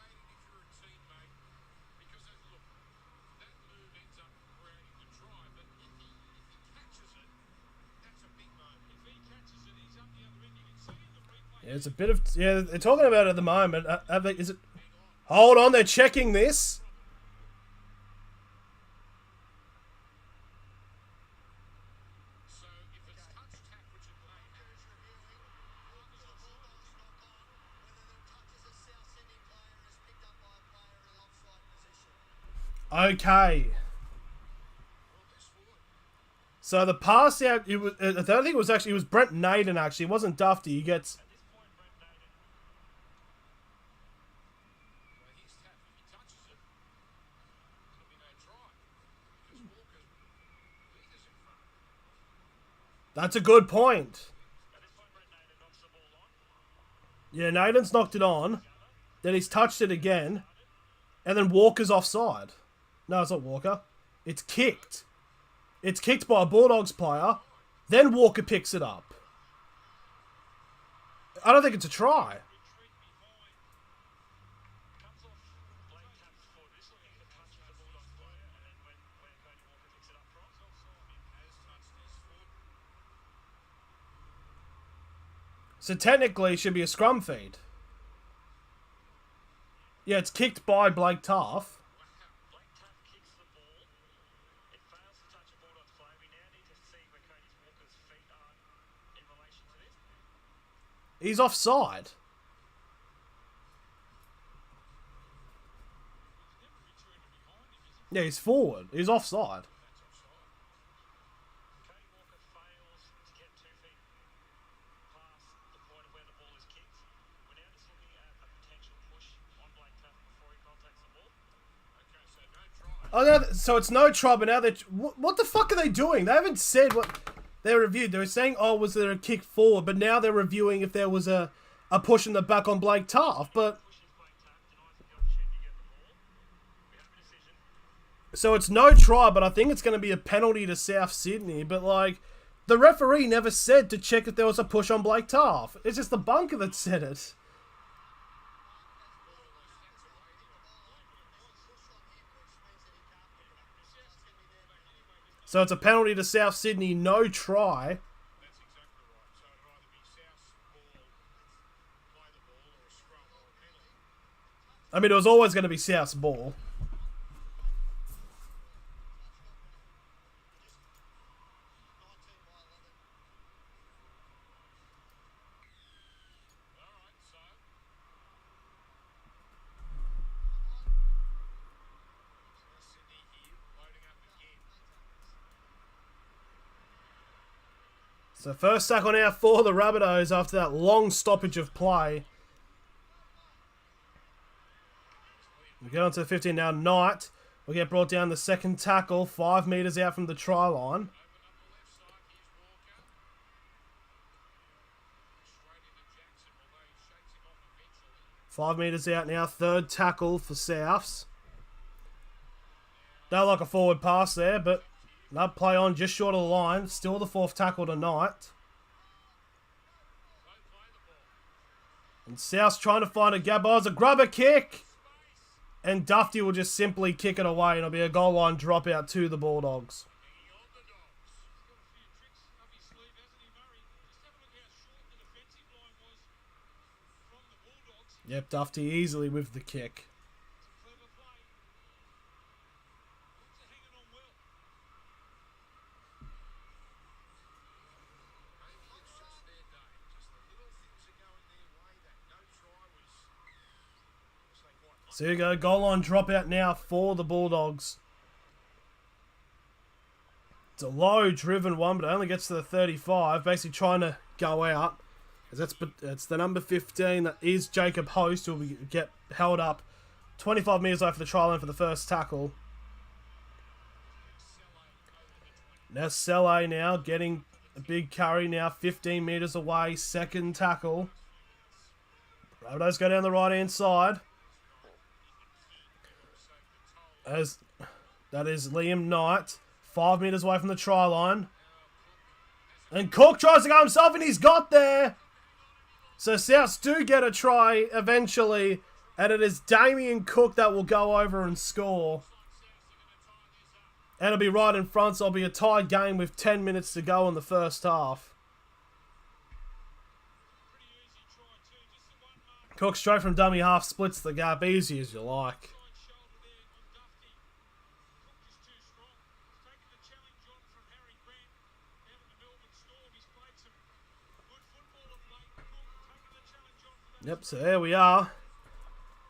Yeah, it's a bit of... Yeah, they're talking about it at the moment. Is it... Hold on, they're checking this. Okay. So the pass out, I don't think it was actually, it was Brent Naden actually. It wasn't Dufty. He gets... That's a good point. Yeah, Naden's knocked it on. Then he's touched it again. And then Walker's offside. No, it's not Walker. It's kicked. It's kicked by a Bulldogs player. Then Walker picks it up. I don't think it's a try. So technically, it should be a scrum feed. Yeah, it's kicked by Blake Taff. He's offside. Yeah, he's forward. He's offside. Oh, no, so it's no try, but now they're... What the fuck are they doing? They haven't said what they reviewed. They were saying, oh, was there a kick forward? But now they're reviewing if there was a push in the back on Blake Taff. But... So it's no try, but I think it's going to be a penalty to South Sydney. But, like, the referee never said to check if there was a push on Blake Taff. It's just the bunker that said it. So it's a penalty to South Sydney, no try. I mean, it was always going to be South's ball. So first tackle now for the Rabbitohs after that long stoppage of play. We go on to the 15 now. Knight will get brought down the second tackle, 5 metres out from the try line. Five metres out now, third tackle for Souths. Don't like a forward pass there, but that play on just short of the line. Still the fourth tackle tonight. And Souths trying to find a gap. Oh, it's a grubber kick. And Dufty will just simply kick it away, and it'll be a goal line dropout to the Bulldogs. Yep, Dufty easily with the kick. So here you go, goal line dropout now for the Bulldogs. It's a low driven one, but it only gets to the 35, basically trying to go out. That's the number 15, that is Jacob Host, who will get held up 25 metres away for the try line for the first tackle. Now Selle now getting a big carry now, 15 metres away, second tackle. Rabbitohs go down the right hand side. As that is Liam Knight, 5 metres away from the try line. And Cook tries to go himself, and he's got there. So Souths do get a try eventually, and it is Damien Cook that will go over and score. And it'll be right in front, so it'll be a tie game with 10 minutes to go in the first half. Cook straight from dummy half splits the gap, easy as you like. Yep, so there we are.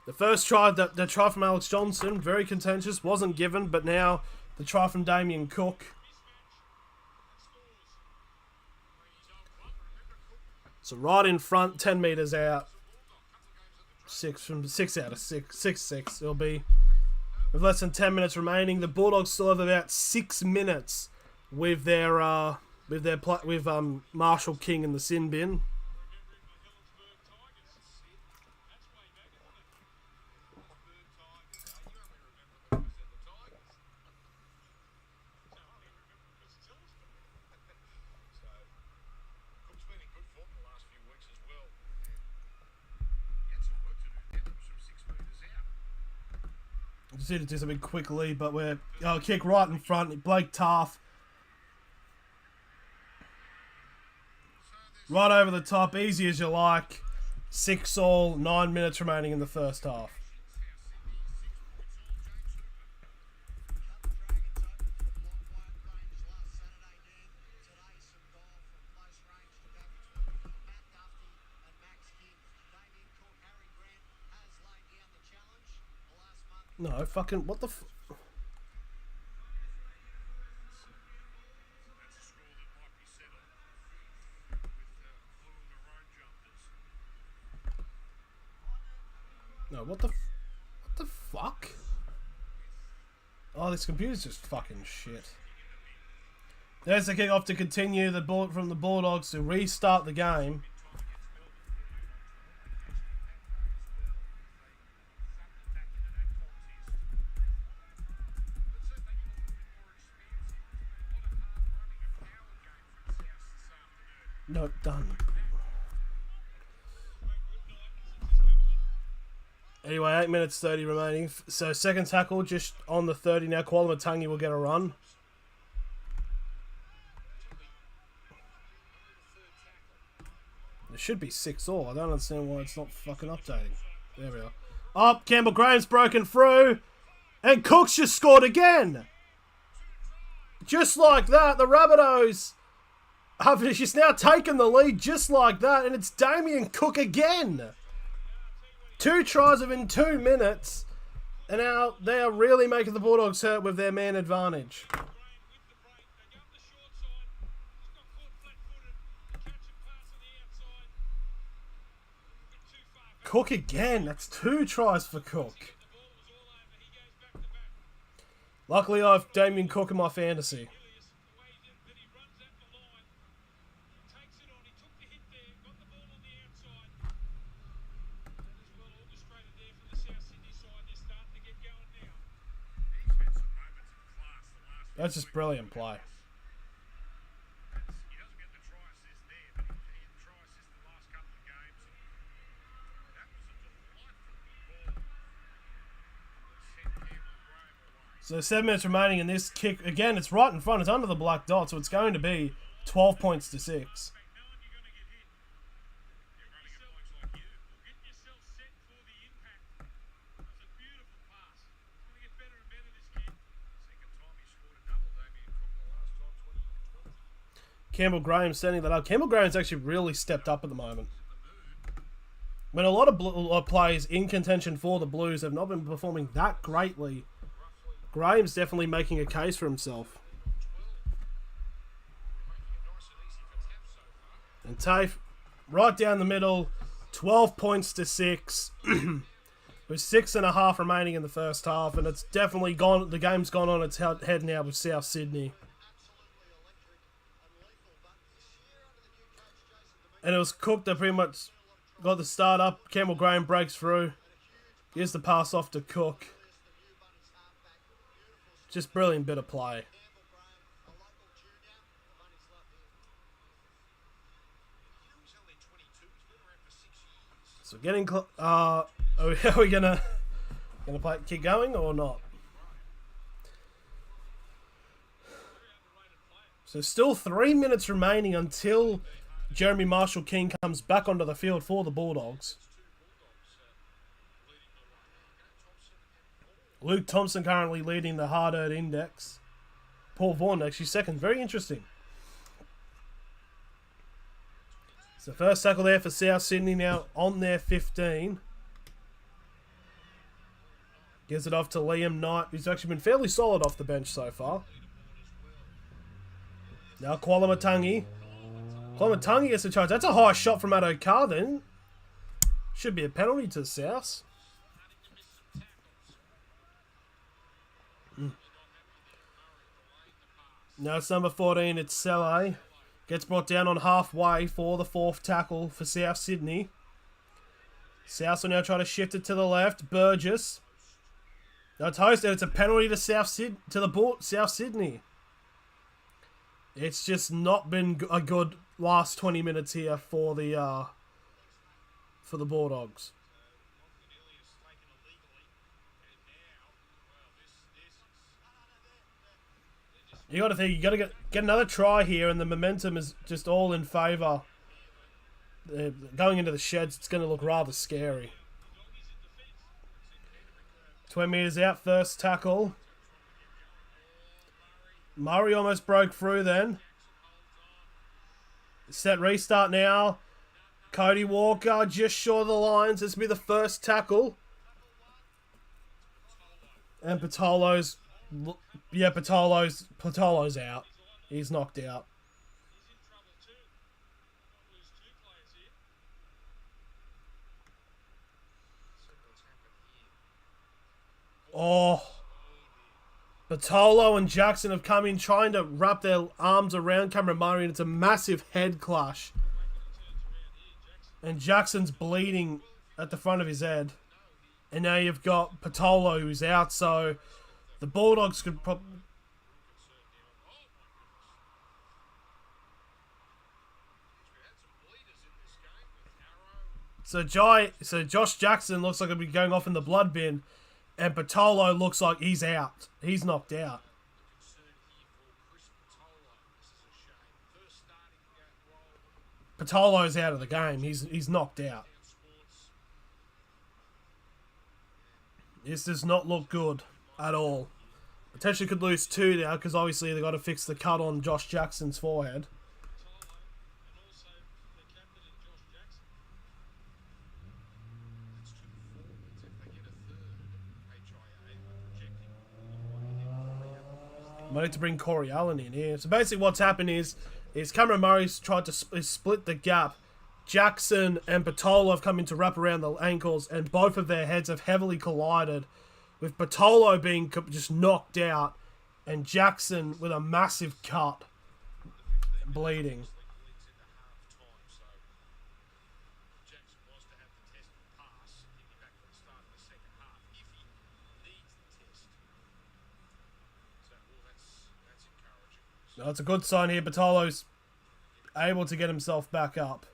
The first try, the try from Alex Johnson, very contentious, wasn't given, but now the try from Damien Cook. So right in front, 10 metres out. 6 out of 6. It'll be with less than 10 minutes remaining. The Bulldogs still have about 6 minutes with their Marshall King in the sin bin. Just need to do something quickly, but we're kick right in front. Blake Taff right over the top, easy as you like. 6-all, 9 minutes remaining in the first half. No, fucking, what the f... No, what the fuck? Oh, this computer's just fucking shit. There's the kick off to continue the ball from the Bulldogs to restart the game. No, done. Anyway, 8 minutes 30 remaining. So second tackle just on the 30 now. Kuala will get a run. It should be 6-all. I don't understand why it's not fucking updating. There we are. Up, Campbell Graham's broken through. And Cook's just scored again. Just like that, the Rabbitohs have just now taken the lead just like that, and it's Damien Cook again. 2 tries within 2 minutes, and now they are really making the Bulldogs hurt with their man advantage. Cook again. That's 2 tries for Cook. Luckily, I have Damien Cook in my fantasy. That's just brilliant play. So 7 minutes remaining in this kick. Again, it's right in front. It's under the black dot, so it's going to be 12 points to 6. Campbell Graham setting that up. Campbell Graham's actually really stepped up at the moment. When a lot of players in contention for the Blues have not been performing that greatly, Graham's definitely making a case for himself. And Tafe, right down the middle, 12 points to 6. With 6.5 remaining in the first half, and it's definitely gone. The game's gone on its head now with South Sydney. And it was Cook that pretty much got the start up. Campbell Graham breaks through. Gives the pass off to Cook. Just brilliant bit of play. So getting are we gonna keep going or not? So still 3 minutes remaining until Jeremy Marshall-King comes back onto the field for the Bulldogs. Luke Thompson currently leading the hard-earned index. Paul Vaughan actually second. Very interesting. So first tackle there for South Sydney now on their 15. Gives it off to Liam Knight, who's actually been fairly solid off the bench so far. Now Kwalamatangi. Kwalamatangi gets a charge. That's a high shot from Addo Carr then. Should be a penalty to South. Now it's number 14, it's Sele. Gets brought down on halfway for the fourth tackle for South Sydney. South will now try to shift it to the left. Burgess. Now toasted. It's a penalty to South Sydney. It's just not been a good last 20 minutes here for the Bulldogs. You got to think, you got to get another try here, and the momentum is just all in favour. Going into the sheds, it's going to look rather scary. 20 metres out, first tackle. Murray almost broke through then. Set restart now. Cody Walker just short of the lines. This will be the first tackle. And Patolo's out. He's knocked out. Oh. Patolo and Jackson have come in trying to wrap their arms around Cameron Murray, and it's a massive head clash. And Jackson's bleeding at the front of his head. And now you've got Patolo who's out, so the Bulldogs could probably... So Josh Jackson looks like he'll be going off in the blood bin, and Patolo looks like he's out. He's knocked out. Patolo's out of the game. He's knocked out. This does not look good at all. Potentially could lose 2 now, because obviously they've got to fix the cut on Josh Jackson's forehead. Might need to bring Corey Allen in here. So basically what's happened is Cameron Murray's tried to split the gap. Jackson and Patolo have come in to wrap around the ankles, and both of their heads have heavily collided, with Patolo being just knocked out, And Jackson with a massive cut. Bleeding. That's a good sign here. Bartolo's able to get himself back up.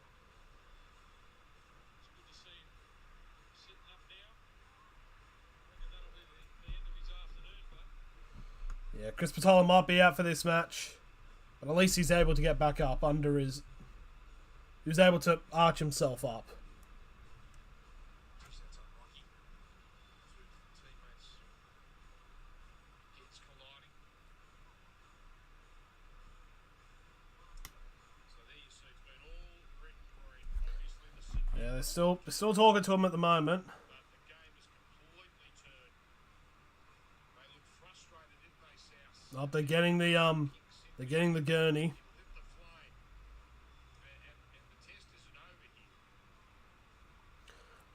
Yeah, Chris Bartolo might be out for this match. But at least he's able to get back up under his... He was able to arch himself up. Yeah, they're still talking to him at the moment. Oh, they're getting the gurney.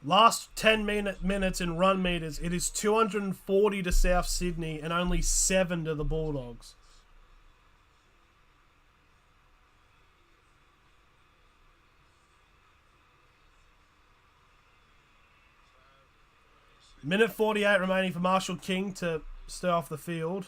Last 10 minutes in run meters, it is 240 to South Sydney and only 7 to the Bulldogs. Minute 48 remaining for Marshall King to stay off the field.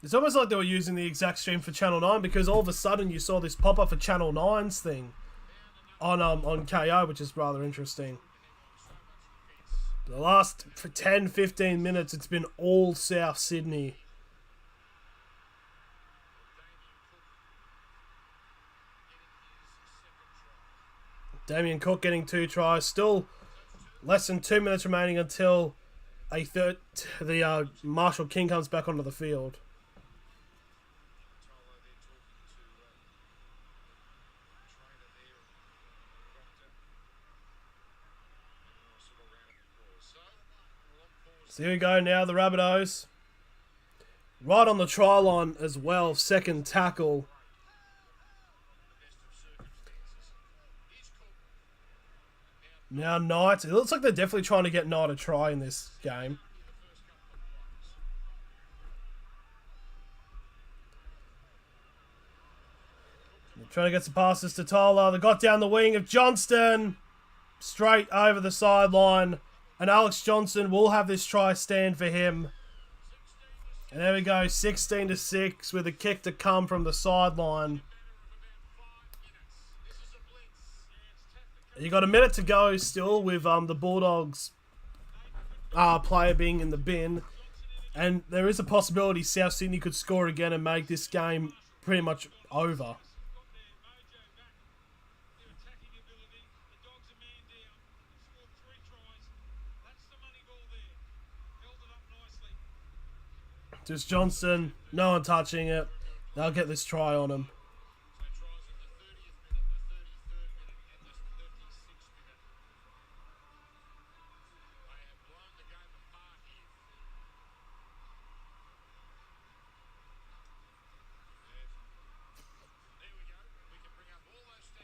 It's almost like they were using the exact stream for Channel 9 because all of a sudden you saw this pop up for Channel 9's thing on KO, which is rather interesting. The last 10-15 minutes, it's been all South Sydney. Damien Cook getting 2 tries. Still less than 2 minutes remaining until the Marshall King comes back onto the field. So here we go now, the Rabbitohs. Right on the try line as well, second tackle. Now Knight, it looks like they're definitely trying to get Knight a try in this game. They're trying to get some passes to Tyler. They got down the wing of Johnston. Straight over the sideline. And Alex Johnson will have this try stand for him. And there we go, 16-6 with a kick to come from the sideline. You got a minute to go still with the Bulldogs player being in the bin. And there is a possibility South Sydney could score again and make this game pretty much over. Just Johnson, no one touching it. They'll get this try on him.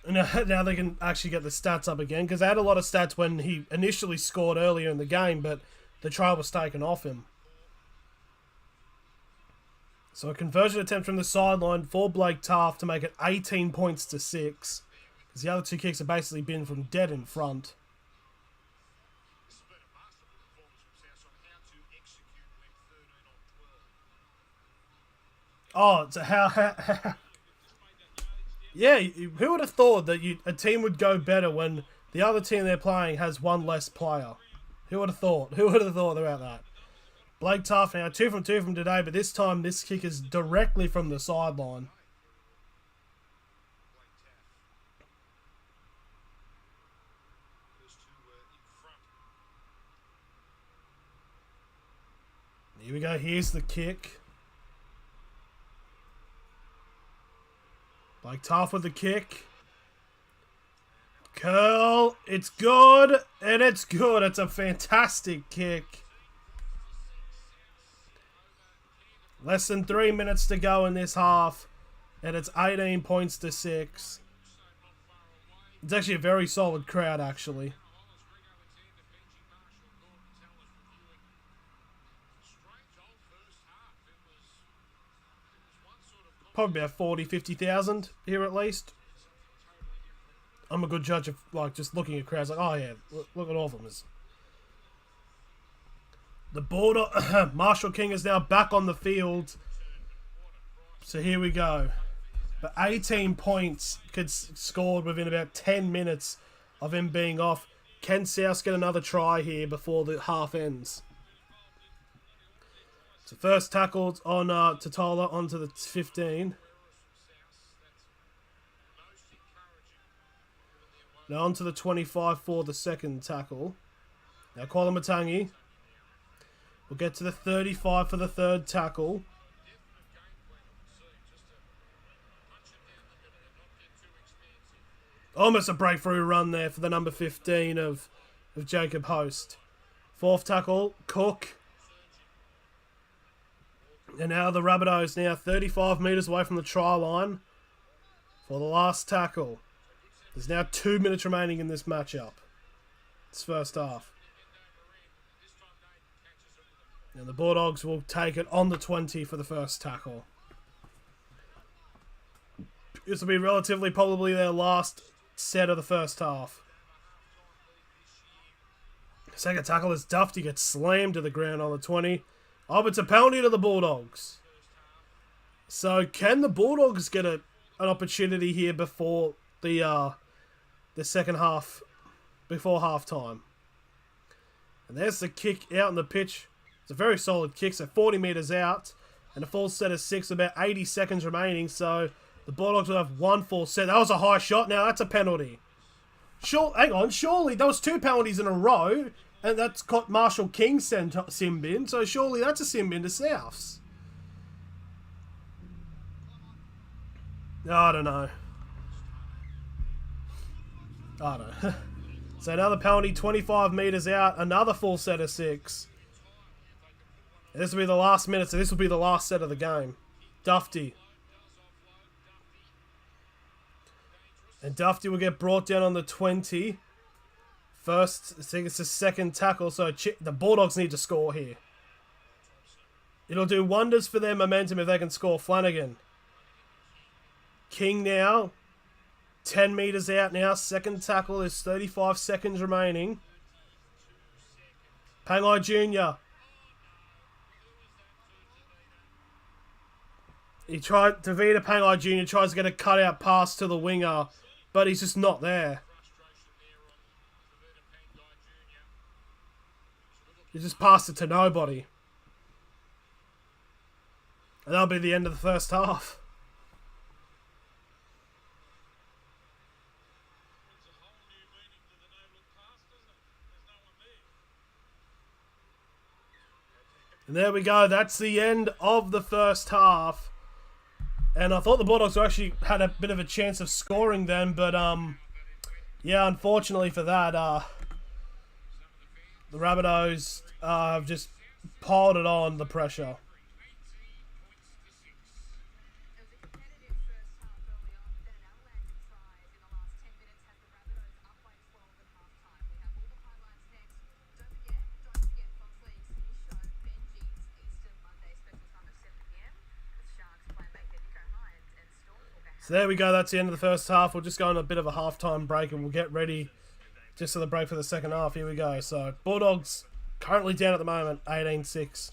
Now they can actually get the stats up again, because they had a lot of stats when he initially scored earlier in the game, but the try was taken off him. So a conversion attempt from the sideline for Blake Taft to make it 18 points to 6. Because the other 2 kicks have basically been from dead in front. Oh, so how yeah, who would have thought that a team would go better when the other team they're playing has 1 less player? Who would have thought? Who would have thought about that? Blake Taft now, 2 from 2 from today, but this time this kick is directly from the sideline. Here we go, here's the kick. Blake Taft with the kick. Curl, it's good, and it's good. It's a fantastic kick. Less than 3 minutes to go in this half. And it's 18 points to 6. It's actually a very solid crowd, actually. Probably about 40, 50,000 here at least. I'm a good judge of, like, just looking at crowds. Like, oh yeah, look at all of them. The border... Marshall King is now back on the field. So here we go. But 18 points scored within about 10 minutes of him being off. Can South get another try here before the half ends? So first tackled on Totola onto the 15. Now onto the 25 for the second tackle. Now Kwalamatangi will get to the 35 for the third tackle. Almost a breakthrough run there for the number 15 of Jacob Host. Fourth tackle, Cook. And now the Rabbitohs now 35 metres away from the try line for the last tackle. There's now 2 minutes remaining in this matchup. It's first half. And the Bulldogs will take it on the 20 for the first tackle. This will be relatively probably their last set of the first half. Second tackle is Duffy, gets slammed to the ground on the 20. Oh, but it's a penalty to the Bulldogs. So can the Bulldogs get an opportunity here before the second half, before half time? And there's the kick out on the pitch. It's a very solid kick, so 40 metres out. And a full set of 6, about 80 seconds remaining. So the Bulldogs will have one full set. That was a high shot. Now that's a penalty. Hang on, surely there was 2 penalties in a row. And that's got Marshall King sim bin. So surely that's a sim bin to Souths. I don't know. So another penalty, 25 metres out. Another full set of 6. This will be the last minute, so this will be the last set of the game. Duffy. And Duffy will get brought down on the 20. First, I think it's the second tackle, so the Bulldogs need to score here. It'll do wonders for their momentum if they can score. Flanagan. King now. 10 metres out now. Second tackle. There's 35 seconds remaining. Pangai Jr. Tavita Pangai Jr. tries to get a cutout pass to the winger, but he's just not there. He just passed it to nobody. And that'll be the end of the first half. And there we go. That's the end of the first half. And I thought the Bulldogs actually had a bit of a chance of scoring then, but yeah, unfortunately for that, the Rabbitohs have just piled it on, the pressure. So there we go, that's the end of the first half. We'll just go on a bit of a halftime break and we'll get ready just for the break for the second half. Here we go. So Bulldogs currently down at the moment, 18-6.